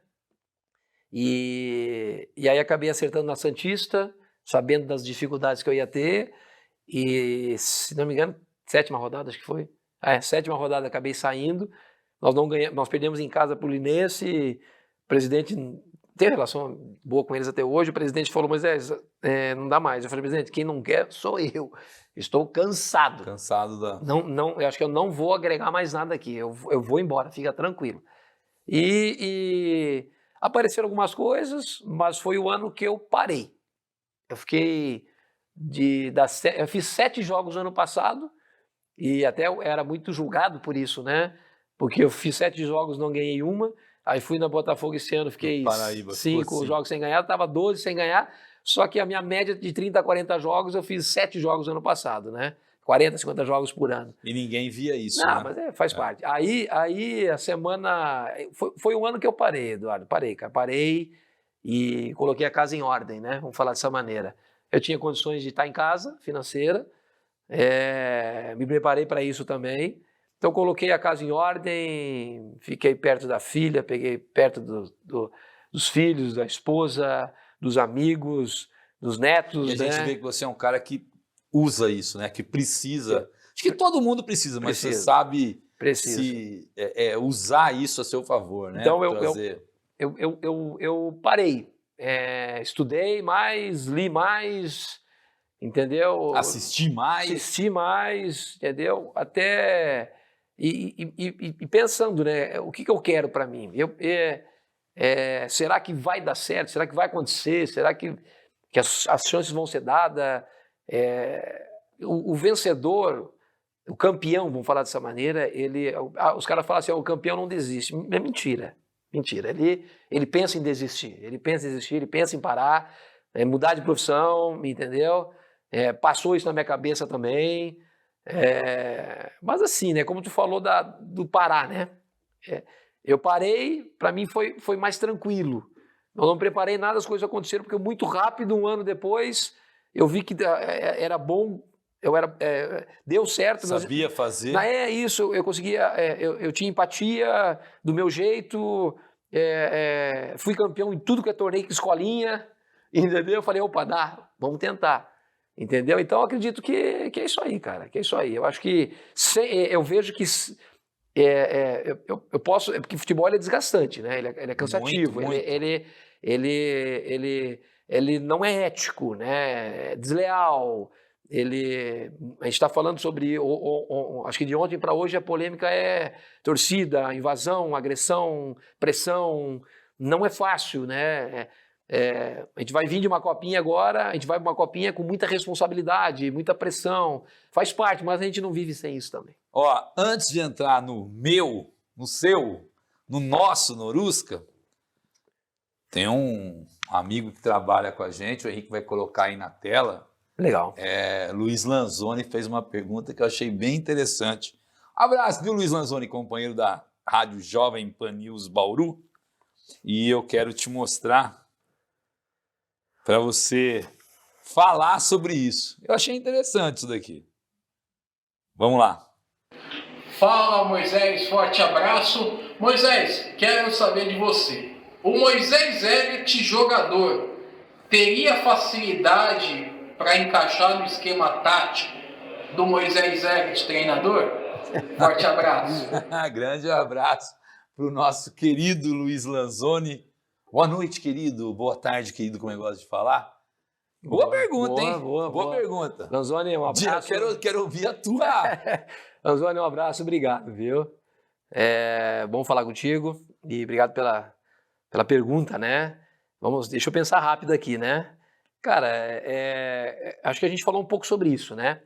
E aí acabei acertando na Santista, sabendo das dificuldades que eu ia ter, e se não me engano, 7ª rodada, acho que foi. 7ª rodada acabei saindo, nós perdemos em casa pro Linense, o presidente tem relação boa com eles até hoje, o presidente falou, mas não dá mais. Eu falei, presidente, quem não quer sou eu, estou cansado. Eu acho que eu não vou agregar mais nada aqui, eu vou embora, fica tranquilo. E apareceram algumas coisas, mas foi o ano que eu parei. Eu fiquei eu fiz 7 jogos no ano passado e até eu era muito julgado por isso, né? Porque eu fiz 7 jogos, não ganhei uma. Aí fui na Botafogo esse ano, fiquei 5 jogos sem ganhar, estava 12 sem ganhar. Só que a minha média de 30 a 40 jogos, eu fiz 7 jogos no ano passado, né? 40, 50 jogos por ano. E ninguém via isso, não, né? Mas faz parte. Aí a semana... Foi um ano que eu parei, Eduardo. Parei e coloquei a casa em ordem, né? Vamos falar dessa maneira. Eu tinha condições de estar em casa, financeira. Me preparei para isso também. Então, coloquei a casa em ordem, fiquei perto da filha, peguei perto dos filhos, da esposa, dos amigos, dos netos. E a gente vê que você é um cara que usa isso, né? Que precisa. Acho que todo mundo precisa, mas você sabe usar isso a seu favor, né? Então eu parei, estudei mais, li mais, entendeu? Assisti mais, entendeu? Até e pensando, né? O que eu quero para mim? Será que vai dar certo? Será que vai acontecer? Será que as chances vão ser dadas? O vencedor, o campeão, vamos falar dessa maneira, os caras falam assim, o campeão não desiste. É mentira. Ele pensa em desistir, ele pensa em parar, mudar de profissão, entendeu? Passou isso na minha cabeça também. Mas assim, né? Como tu falou do parar, né? Eu parei, para mim foi mais tranquilo. Eu não preparei nada, as coisas aconteceram, porque muito rápido, um ano depois, eu vi que era bom, deu certo. Sabia fazer. Isso, eu conseguia, eu tinha empatia do meu jeito, fui campeão em tudo que é torneio, que escolinha, entendeu? Eu falei, opa, dá, vamos tentar. Entendeu? Então, eu acredito que é isso aí, cara, que é isso aí. Eu acho que, eu vejo que eu posso, porque futebol é desgastante, né? Ele é cansativo, muito. Ele não é ético, né? É desleal. A gente está falando sobre, acho que de ontem para hoje a polêmica é torcida, invasão, agressão, pressão. Não é fácil, né? A gente vai vir de uma copinha agora, a gente vai para uma copinha com muita responsabilidade, muita pressão. Faz parte, mas a gente não vive sem isso também. Ó, antes de entrar no meu, no seu, no nosso Norusca, tem um amigo que trabalha com a gente, o Henrique vai colocar aí na tela. Legal. Luiz Lanzoni fez uma pergunta que eu achei bem interessante. Abraço, viu, Luiz Lanzoni, companheiro da Rádio Jovem Pan News Bauru. E eu quero te mostrar para você falar sobre isso. Eu achei interessante isso daqui. Vamos lá. Fala, Moisés, forte abraço. Moisés, quero saber de você. O Moisés Elliott, jogador, teria facilidade para encaixar no esquema tático do Moisés Elliott, treinador? Forte abraço. Grande abraço para o nosso querido Luiz Lanzoni. Boa noite, querido. Boa tarde, querido, como eu gosto de falar. Boa pergunta, hein? Boa pergunta. Lanzoni, um abraço. Quero ouvir a tua. Lanzoni, um abraço, obrigado, viu? Bom falar contigo e obrigado pela pergunta, né? Deixa eu pensar rápido aqui, né? Cara, acho que a gente falou um pouco sobre isso, né?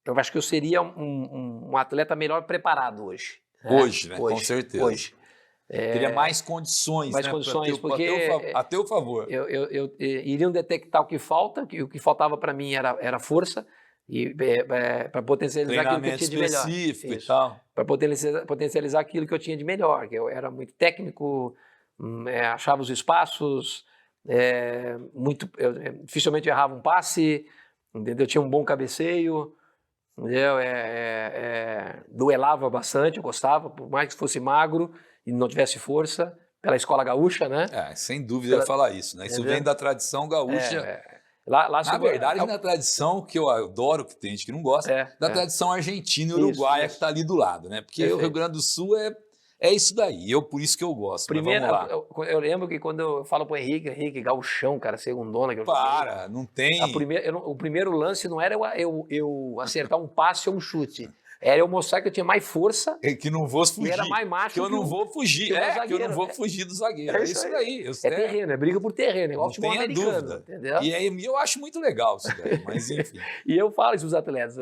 Eu acho que eu seria um atleta melhor preparado hoje. Hoje, né? Com certeza. Hoje. Teria mais condições, mais né? condições, porque a teu favor. Eu iriam detectar o que falta, que o que faltava para mim era força, e para potencializar aquilo que eu tinha de melhor. Específico e tal. Para potencializar aquilo que eu tinha de melhor, que eu era muito técnico, achava os espaços, dificilmente errava um passe, entendeu? Eu tinha um bom cabeceio, entendeu? Duelava bastante, eu gostava, por mais que fosse magro e não tivesse força, pela escola gaúcha, né? Sem dúvida falar isso, né? Isso vem da tradição gaúcha. Na verdade, na tradição que eu adoro, que tem gente que não gosta, da tradição argentina e uruguaia que está ali do lado, né? Porque o Rio Grande do Sul é isso daí, por isso que eu gosto. Primeiro, eu lembro que quando eu falo pro Henrique, gauchão, cara, segundona. Não tem... O primeiro lance não era eu acertar um passe ou um chute. Era eu mostrar que eu tinha mais força. Que não vou fugir. E era mais macho que eu não vou fugir. Que eu não vou fugir do zagueiro. É isso daí. Terreno, é briga por terreno, igual futebol americano. Dúvida. Entendeu? E aí eu acho muito legal isso daí, mas enfim. E eu falo isso pros atletas.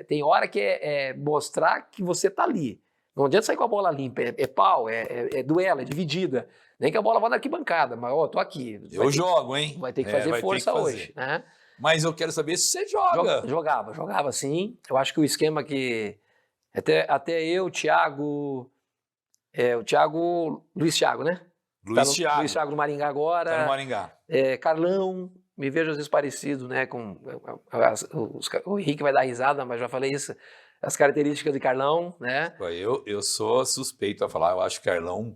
Tem hora que é mostrar que você tá ali. Não adianta sair com a bola limpa. É pau, é duelo, é dividida. Nem que a bola vá na arquibancada, mas tô aqui. Eu jogo, hein? Vai ter que fazer força hoje, né? Mas eu quero saber se você joga. Jogava sim. Eu acho que o esquema que... Até eu, o Thiago... Luiz Thiago, né? Luiz Thiago no Maringá agora. Tá no Maringá. Carlão, me vejo às vezes parecido, né? O Henrique vai dar risada, mas já falei isso. As características de Carlão, né? Eu sou suspeito a falar. Eu acho que Carlão,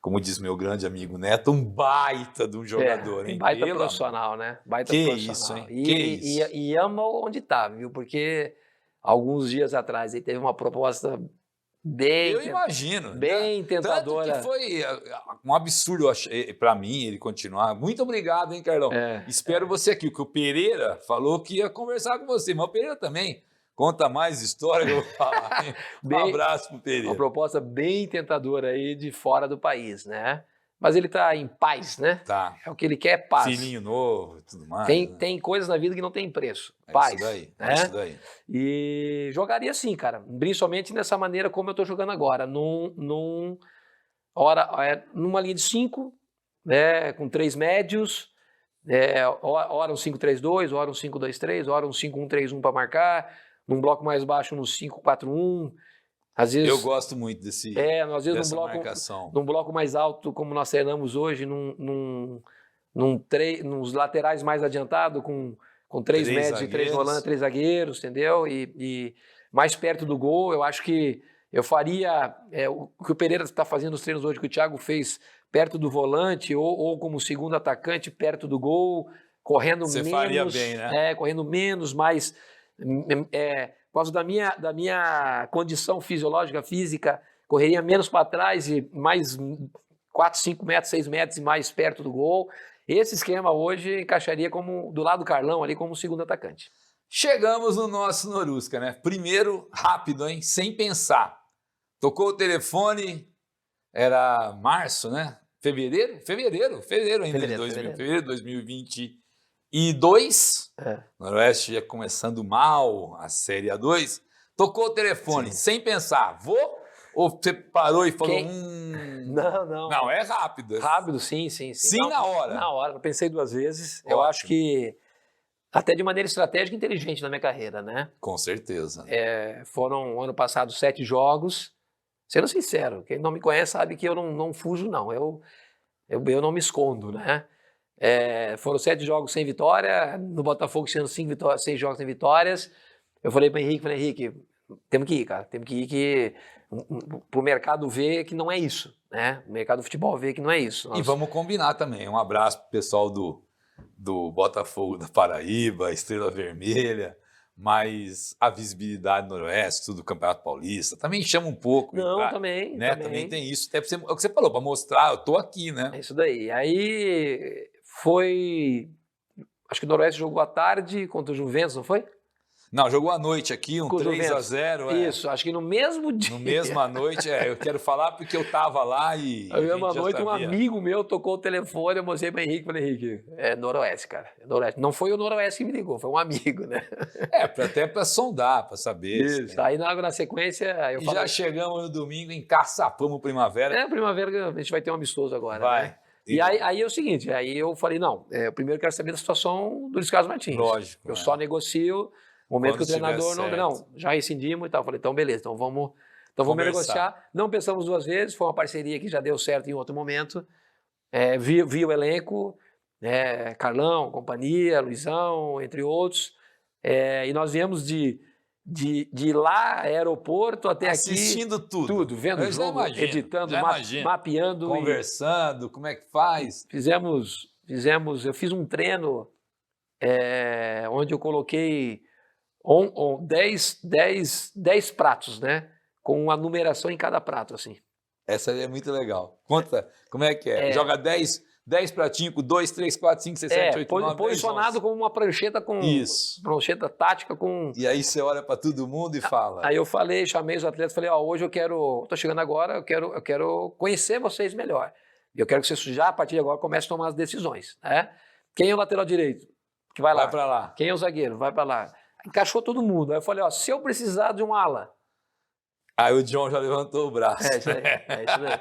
como diz meu grande amigo Neto, um baita de um jogador, hein? Baita profissional, né? Baita profissional. Isso, hein? E ama onde tá, viu? Porque alguns dias atrás ele teve uma proposta bem tentadora. Tanto que foi um absurdo para mim ele continuar. Muito obrigado, hein, Carlão? Espero você aqui, porque o Pereira falou que ia conversar com você, mas o Pereira também conta mais história que eu vou falar. Um abraço pro Pereira. Uma proposta bem tentadora aí de fora do país, né? Mas ele tá em paz, né? Tá. É o que ele quer, é paz. Filhinho novo e tudo mais. Tem coisas na vida que não tem preço. Paz. É isso daí. E jogaria assim, cara. Principalmente nessa maneira como eu tô jogando agora. Numa linha de 5, né? Com 3 médios. Hora um 5-3-2, hora um 5-2-3, hora um 5-1-3-1 para marcar. Num bloco mais baixo, no 5-4-1. Às vezes, eu gosto muito dessa marcação. Num bloco mais alto, como nós treinamos hoje, nos laterais mais adiantado, com 3 médios e 3 volantes, 3 zagueiros, entendeu? E mais perto do gol, eu acho que eu faria o que o Pereira está fazendo nos treinos hoje, que o Thiago fez perto do volante, ou como segundo atacante, perto do gol, correndo menos. Você faria bem, né? Correndo menos, mais... por causa da minha condição fisiológica, física, correria menos para trás e mais 4, 5 metros, 6 metros e mais perto do gol. Esse esquema hoje encaixaria como do lado do Carlão, ali como segundo atacante. Chegamos no nosso Norusca, né? Primeiro, rápido, hein? Sem pensar. Tocou o telefone, era março, né? Fevereiro ainda de 2022. Noroeste ia começando mal a Série A2. Tocou o telefone sem pensar, vou? Ou você parou e falou, Não. Não, é rápido. Rápido, sim. Sim, Não, na hora. Na hora, eu pensei 2 vezes. Ótimo. Eu acho que até de maneira estratégica e inteligente na minha carreira, né? Com certeza. Foram, ano passado, 7 jogos. Sendo sincero, quem não me conhece sabe que eu não fujo, não. Eu não me escondo, né? Foram 7 jogos sem vitória, no Botafogo sendo 6 jogos sem vitórias. Eu falei para o Henrique, temos que ir, cara, temos que ir para o mercado ver que não é isso, né? O mercado do futebol ver que não é isso. E vamos combinar também, um abraço pro pessoal do Botafogo da Paraíba, Estrela Vermelha, mas a visibilidade do Noroeste, tudo do Campeonato Paulista, também chama um pouco. Também. Também tem isso, até é o que você falou, para mostrar, eu tô aqui, né? É isso daí. Aí foi, acho que o Noroeste jogou à tarde contra o Juventus, não foi? Não, jogou à noite aqui, um Com 3-0. Isso, acho que no mesmo dia. No mesma noite, eu quero falar porque eu tava lá e. Na mesma noite, um amigo meu tocou o telefone, eu mostrei para o Henrique, falei, Henrique, é Noroeste, cara. É Noroeste. Não foi o Noroeste que me ligou, foi um amigo, né? Até para sondar, para saber. Isso. Aí na sequência. Eu falei, já chegamos no domingo em Caçapamo Primavera. Primavera, a gente vai ter um amistoso agora. Vai. Né? E aí é o seguinte, aí eu falei, não, eu primeiro quero saber da situação do Luiz Carlos Martins. Lógico. Eu só negocio no momento que o treinador não, já rescindimos e tal. Eu falei, então beleza, então vamos negociar. Não pensamos 2 vezes, foi uma parceria que já deu certo em outro momento. Vi o elenco, Carlão, companhia, Luizão, entre outros. E nós viemos de lá, aeroporto, até assistindo aqui. Tudo. Tudo, vendo o jogo, editando, mapeando. Conversando, como é que faz? Eu fiz um treino onde eu coloquei 10 pratos, né? Com a numeração em cada prato, assim. Essa é muito legal. Conta, como é que é? Joga 10 pratinhos com 2, 3, 4, 5, 6, 7, 8, 9, 10, posicionado como uma prancheta com... Isso. Prancheta tática com... E aí você olha para todo mundo e fala... Aí eu chamei os atletas, falei, hoje tô chegando agora, eu quero conhecer vocês melhor. Eu quero que vocês já, a partir de agora, comecem a tomar as decisões, né? Quem é o lateral direito? Que vai lá. Vai para lá. Quem é o zagueiro? Vai para lá. Encaixou todo mundo. Aí eu falei, se eu precisar de um ala... Aí o John já levantou o braço. É isso aí.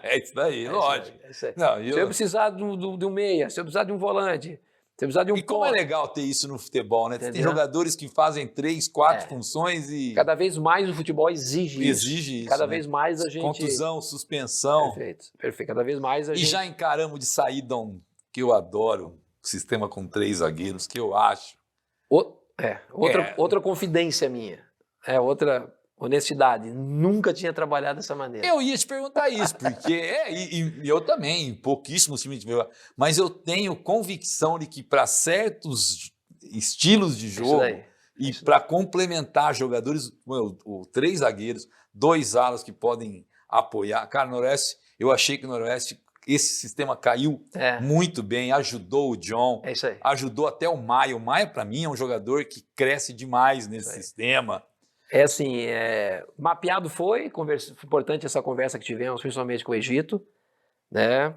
É isso daí, lógico. Isso aí. Não, se eu precisar de um meia, se eu precisar de um volante, se eu precisar de um como é legal ter isso no futebol, né? Tem jogadores que fazem 3, 4 funções e... Cada vez mais o futebol exige isso. Cada vez mais a gente... Contusão, suspensão. Perfeito. Cada vez mais a gente... E já encaramos de saída que eu adoro, o sistema com 3 zagueiros, que eu acho... Outra confidência minha. Outra... honestidade, nunca tinha trabalhado dessa maneira. Eu ia te perguntar isso, porque eu também, pouquíssimos times de futebol, mas eu tenho convicção de que para certos estilos de jogo e para complementar jogadores, 3 zagueiros, 2 alas que podem apoiar. Cara, Noroeste, eu achei que o Noroeste, esse sistema caiu muito bem, ajudou o John, ajudou até o Maia. O Maia, para mim, é um jogador que cresce demais nesse sistema. Mapeado foi importante essa conversa que tivemos, principalmente com o Egito, né?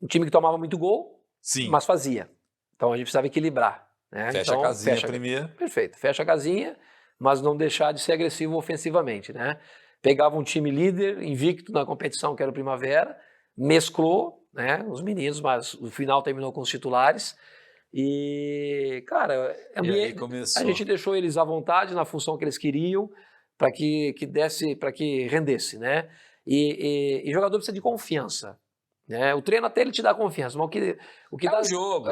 Um time que tomava muito gol, mas fazia. Então a gente precisava equilibrar. Né? Fecha a casinha primeiro. Perfeito, fecha a casinha, mas não deixar de ser agressivo ofensivamente, né? Pegava um time líder, invicto na competição, que era o Primavera, mesclou, né, os meninos, mas no final terminou com os titulares. E, cara, a gente deixou eles à vontade na função que eles queriam para que rendesse, né? E jogador precisa de confiança, né? O treino até ele te dá confiança, mas o que dá o jogo,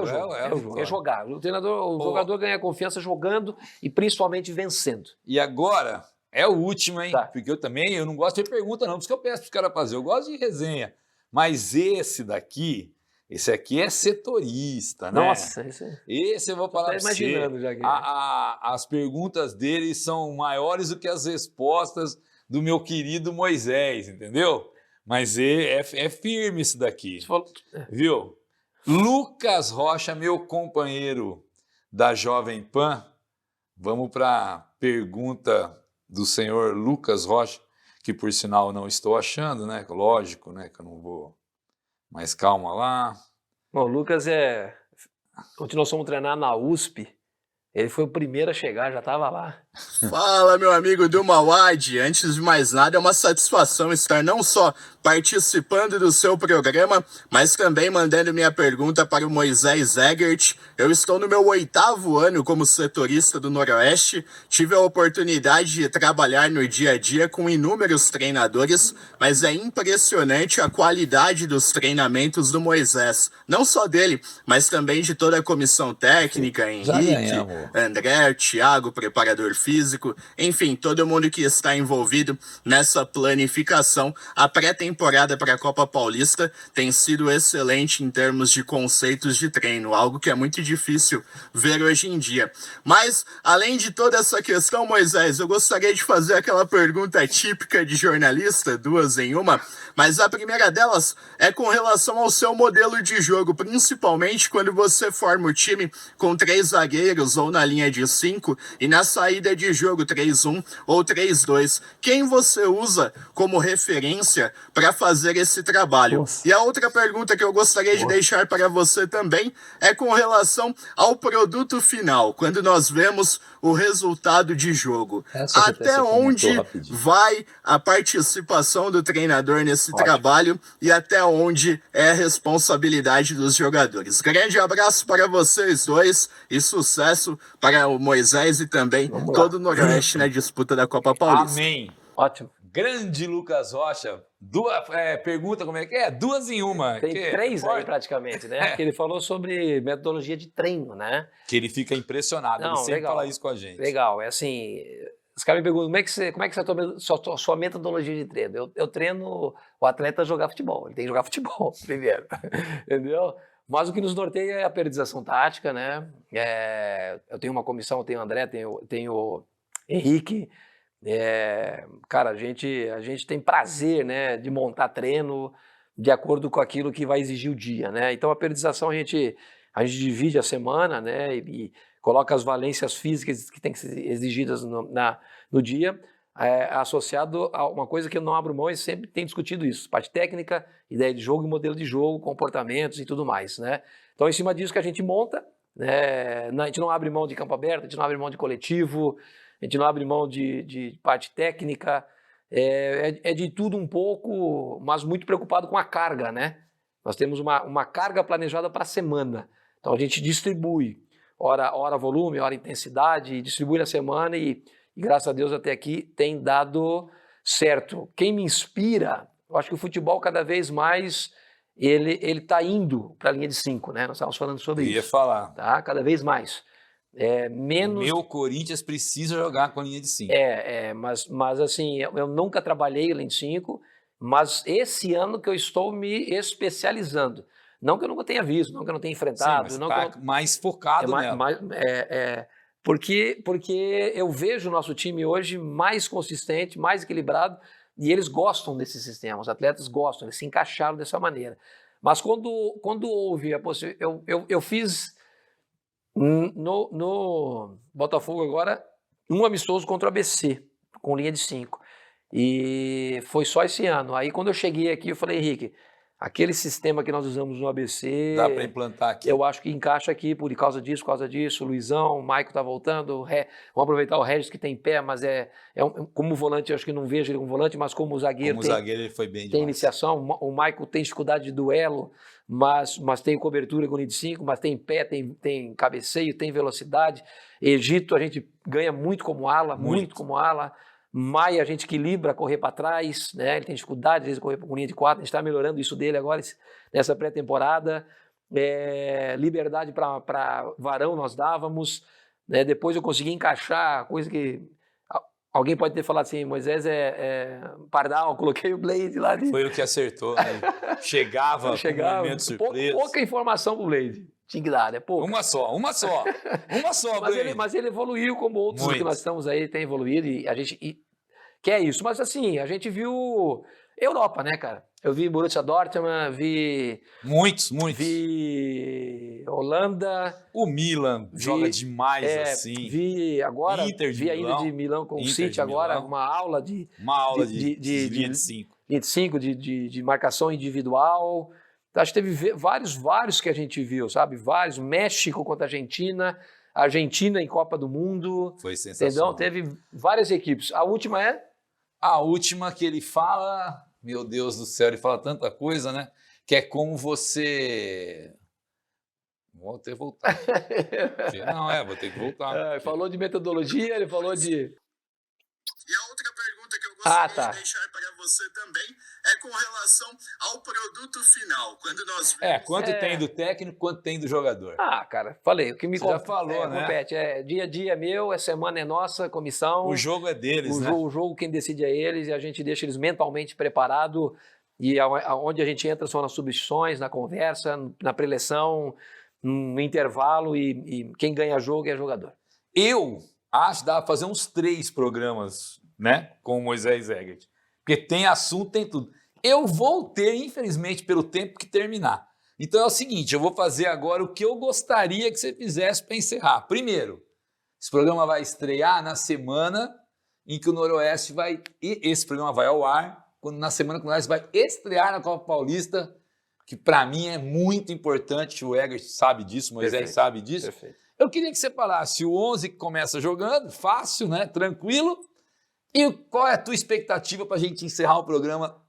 é jogar. O jogador ganha confiança jogando e principalmente vencendo. E agora é o último, hein? Porque eu não gosto de pergunta não, por isso que eu peço para os caras fazer. Eu gosto de resenha, mas esse aqui é setorista, né? Nossa, esse eu vou falar para você. Imaginando já. As perguntas dele são maiores do que as respostas do meu querido Moisés, entendeu? Mas é firme isso daqui, viu? Lucas Rocha, meu companheiro da Jovem Pan, vamos para a pergunta do senhor Lucas Rocha, que por sinal não estou achando, né? Lógico, né? Que eu não vou. Mas calma lá. Bom, o Lucas ontem nós fomos treinar na USP, ele foi o primeiro a chegar, já estava lá. Fala, meu amigo do Mauad. Antes de mais nada, é uma satisfação estar não só participando do seu programa, mas também mandando minha pergunta para o Moisés Egert. Eu estou no meu 8º ano como setorista do Noroeste, tive a oportunidade de trabalhar no dia a dia com inúmeros treinadores, mas é impressionante a qualidade dos treinamentos do Moisés. Não só dele, mas também de toda a comissão técnica, Henrique, André, Thiago, preparador físico, enfim, todo mundo que está envolvido nessa planificação. A pré-temporada para a Copa Paulista tem sido excelente em termos de conceitos de treino, algo que é muito difícil ver hoje em dia. Mas, além de toda essa questão, Moisés, eu gostaria de fazer aquela pergunta típica de jornalista, 2 em 1, mas a primeira delas é com relação ao seu modelo de jogo, principalmente quando você forma o time com 3 zagueiros ou na linha de 5 e na saída de jogo 3-1 ou 3-2. Quem você usa como referência para fazer esse trabalho? E a outra pergunta que eu gostaria de deixar para você também é com relação ao produto final, quando nós vemos o resultado de jogo. Até onde vai a participação do treinador nesse trabalho e até onde é a responsabilidade dos jogadores? Grande abraço para vocês dois e sucesso para o Moisés e também todo o Noroeste na disputa da Copa Paulista. Amém. Ótimo. Grande Lucas Rocha. Pergunta como é que é? 2 em 1. Tem 3 aí praticamente, né? Que ele falou sobre metodologia de treino, né? Que ele fica impressionado, ele sempre fala isso com a gente. Legal, é assim, os caras me perguntam como é que você a sua metodologia de treino? Eu treino o atleta a jogar futebol, ele tem que jogar futebol primeiro, entendeu? Mas o que nos norteia é a periodização tática, né? Eu tenho uma comissão, eu tenho o André, tenho o Henrique. Cara, a gente tem prazer, né, de montar treino de acordo com aquilo que vai exigir o dia, né? Então a periodização a gente divide a semana, né, e coloca as valências físicas que têm que ser exigidas no dia, associado a uma coisa que eu não abro mão e sempre tem discutido isso, parte técnica, ideia de jogo e modelo de jogo, comportamentos e tudo mais, né? Então em cima disso que a gente monta, né, a gente não abre mão de campo aberto, a gente não abre mão de coletivo, a gente não abre mão de parte técnica, é de tudo um pouco, mas muito preocupado com a carga, né? Nós temos uma carga planejada para a semana, então a gente distribui, hora volume, hora intensidade, distribui na semana e graças a Deus até aqui tem dado certo. Quem me inspira, eu acho que o futebol cada vez mais ele está indo para a linha de 5, né? Nós estávamos falando sobre isso. Eu ia falar. Tá? Cada vez mais. Menos... O meu Corinthians precisa jogar com a linha de 5. Mas assim, eu nunca trabalhei linha de 5, mas esse ano que eu estou me especializando. Não que eu nunca tenha visto, não que eu não tenha enfrentado. Sim, mas não tá mais focado nela. Porque eu vejo o nosso time hoje mais consistente, mais equilibrado, e eles gostam desse sistema, os atletas gostam, eles se encaixaram dessa maneira. Mas quando houve a possibilidade, eu fiz no Botafogo agora um amistoso contra o ABC, com linha de 5, e foi só esse ano. Aí quando eu cheguei aqui, eu falei, Henrique, aquele sistema que nós usamos no ABC... Dá para implantar aqui. Eu acho que encaixa aqui por causa disso. O Luizão, o Maico tá voltando. Vamos aproveitar o Regis que tem pé, mas como volante, eu acho que não vejo ele como volante, mas como zagueiro... zagueiro ele foi bem demais. Tem iniciação. O Maico tem dificuldade de duelo, mas tem cobertura com linha de 5, mas tem pé, tem cabeceio, tem velocidade. Egito a gente ganha muito como ala, muito como ala. Maia a gente equilibra, correr para trás, né? Ele tem dificuldade, às vezes, correr com linha de 4, a gente está melhorando isso dele agora, nessa pré-temporada. Liberdade para Varão nós dávamos, né? Depois eu consegui encaixar, coisa que alguém pode ter falado assim, Moisés pardal, coloquei o Blade lá. Foi o que acertou, né? Chegava com um movimento surpresa. Pouca informação pro Blade. Tinha que dar, né? Pouca. Uma só, mas ele evoluiu como outros que nós estamos aí, tem evoluído e a gente quer isso. Mas assim, a gente viu Europa, né, cara? Eu vi Borussia Dortmund, vi Muitos. Holanda. O Milan joga demais assim. Vi agora, Inter de vi Milão, ainda de Milão com o Inter City de agora, Milão. uma aula de linha de 5. linha de 5, de marcação individual. Acho que teve vários que a gente viu, sabe? Vários. México contra a Argentina em Copa do Mundo. Foi sensacional. Entendeu? Teve várias equipes. A última é? A última que ele fala, meu Deus do céu, ele fala tanta coisa, né? Que é como você... Vou ter que voltar. Não, vou ter que voltar. Falou de metodologia, ele falou de... E a outra pergunta que eu gostaria de deixar para você também é com relação ao produto final. Quando nós vemos... Quanto tem do técnico, quanto tem do jogador. Cara, falei. O que me já falou, né? compete. Dia a dia é meu, semana é nossa, comissão. O jogo é deles, né? O jogo quem decide é eles e a gente deixa eles mentalmente preparados e onde a gente entra são nas substituições, na conversa, na preleção, no intervalo e quem ganha jogo é jogador. Eu acho que dá para fazer uns 3 programas, né, com o Moisés Egert. Porque tem assunto, tem tudo. Eu vou ter, infelizmente, pelo tempo que terminar. Então é o seguinte, eu vou fazer agora o que eu gostaria que você fizesse para encerrar. Primeiro, esse programa vai estrear na semana em que o Noroeste vai... E esse programa vai ao ar na semana que o Noroeste vai estrear na Copa Paulista, que para mim é muito importante. O Egert sabe disso, o Moisés sabe disso. Perfeito. Eu queria que você falasse o 11 que começa jogando, fácil, né? Tranquilo. E qual é a tua expectativa para a gente encerrar o programa?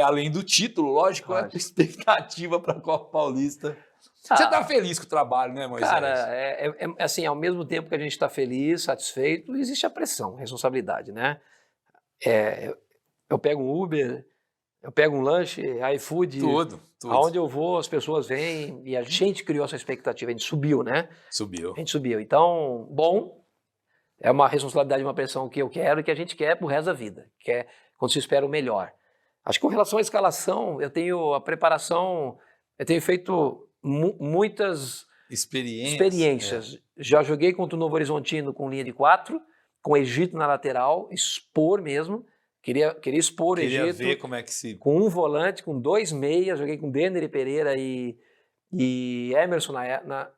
Além do título, lógico, qual é a tua expectativa para a Copa Paulista? Você está feliz com o trabalho, né, Moisés? Cara, assim, ao mesmo tempo que a gente está feliz, satisfeito, existe a pressão, a responsabilidade, né? Eu pego um Uber, eu pego um lanche, iFood. Tudo. Aonde eu vou, as pessoas vêm e a gente criou essa expectativa, a gente subiu, né? Subiu. A gente subiu. Então, bom, é uma responsabilidade, uma pressão que eu quero e que a gente quer pro resto da vida, que é quando se espera o melhor. Acho que com relação à escalação, eu tenho a preparação, eu tenho feito muitas experiências. Já joguei contra o Novo Horizontino com linha de 4, com o Egito na lateral, expor mesmo. Queria expor o Egito. Queria ver como é que se... Com um volante, com 2 meias, joguei com Denner e Pereira e Emerson Emerson,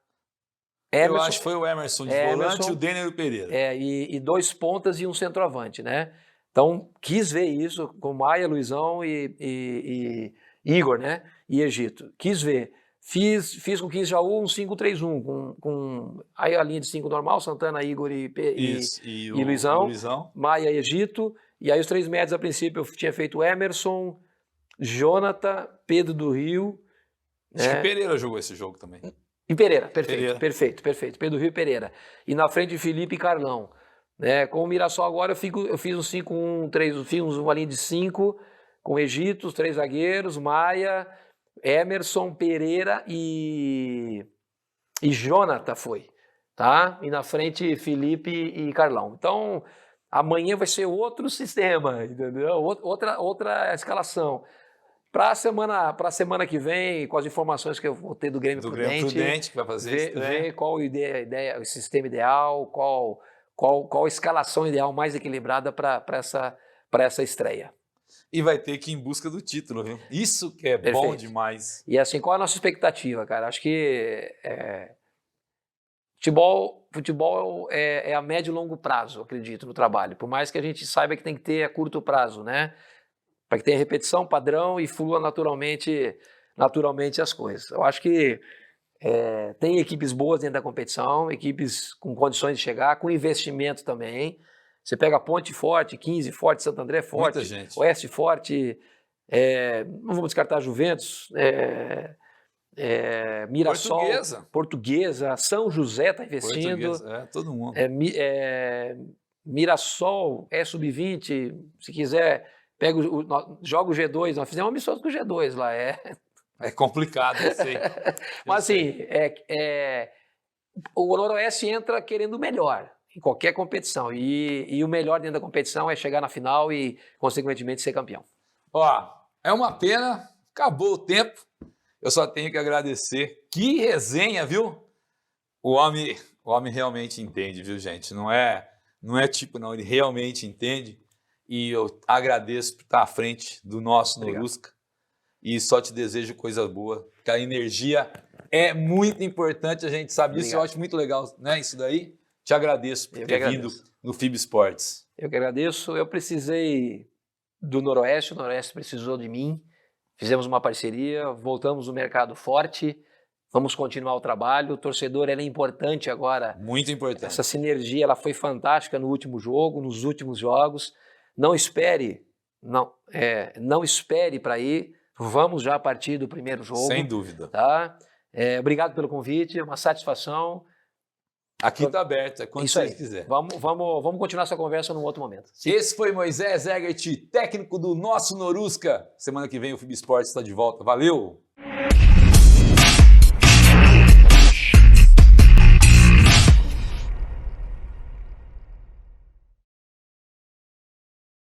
eu acho que foi o Emerson de volante e o Denner e o Pereira. E 2 pontas e um centroavante, né? Então, quis ver isso com Maia, Luizão e Igor, né? E Egito. Quis ver. Fiz com 15 Jaú um 5-3-1, com aí a linha de 5 normal, Santana, Igor e Luizão, Maia e Egito. E aí os 3 médios, a princípio, eu tinha feito Emerson, Jonathan, Pedro do Rio. Acho que Pereira jogou esse jogo também. E Pereira, perfeito. Pedro do Rio e Pereira. E na frente, Felipe e Carlão. Né? Com o Mirassol agora, eu fiz um 5-1-3, fiz uma linha de 5, com Egito, os 3 zagueiros, Maia, Emerson, Pereira e Jonathan foi. Tá? E na frente, Felipe e Carlão. Então... Amanhã vai ser outro sistema, entendeu? Outra escalação. Para a semana que vem, com as informações que eu vou ter do Grêmio Prudente, que vai fazer ver qual a ideia, o sistema ideal, qual a escalação ideal mais equilibrada para essa estreia. E vai ter que ir em busca do título, viu? Isso que é bom demais. E assim, qual é a nossa expectativa, cara? Acho que futebol é a médio e longo prazo, acredito, no trabalho. Por mais que a gente saiba que tem que ter a curto prazo, né? Para que tenha repetição, padrão e flua naturalmente as coisas. Eu acho que tem equipes boas dentro da competição, equipes com condições de chegar, com investimento também. Você pega Ponte forte, 15 forte, Santo André forte, Oeste forte, não vamos descartar Juventus, Mirassol, Portuguesa, São José está investindo. Todo mundo. Mirassol, sub-20, se quiser, joga o G2. Nós fizemos uma missão com o G2 lá. É complicado, eu sei. Mas assim, o Noroeste entra querendo o melhor em qualquer competição. E o melhor dentro da competição é chegar na final e, consequentemente, ser campeão. Ó, é uma pena, acabou o tempo. Eu só tenho que agradecer. Que resenha, viu? O homem realmente entende, viu, gente? Não é tipo, não. Ele realmente entende. E eu agradeço por estar à frente do nosso Norusca. e só te desejo coisa boa, que a energia é muito importante, a gente sabe disso, eu acho muito legal, né, isso daí. Te agradeço por ter vindo no FIB Sports. Eu que agradeço, eu precisei do Noroeste, o Noroeste precisou de mim, fizemos uma parceria, voltamos no mercado forte, vamos continuar o trabalho, o torcedor é importante agora. Muito importante. Essa sinergia ela foi fantástica no último jogo, nos últimos jogos, não espere para ir, vamos já a partir do primeiro jogo. Sem dúvida. Tá? Obrigado pelo convite, é uma satisfação. Aqui está aberto, é quando você quiser. Vamos continuar essa conversa num outro momento. Sim. Esse foi Moisés Egert, técnico do nosso Norusca. Semana que vem o FIB Sports está de volta. Valeu!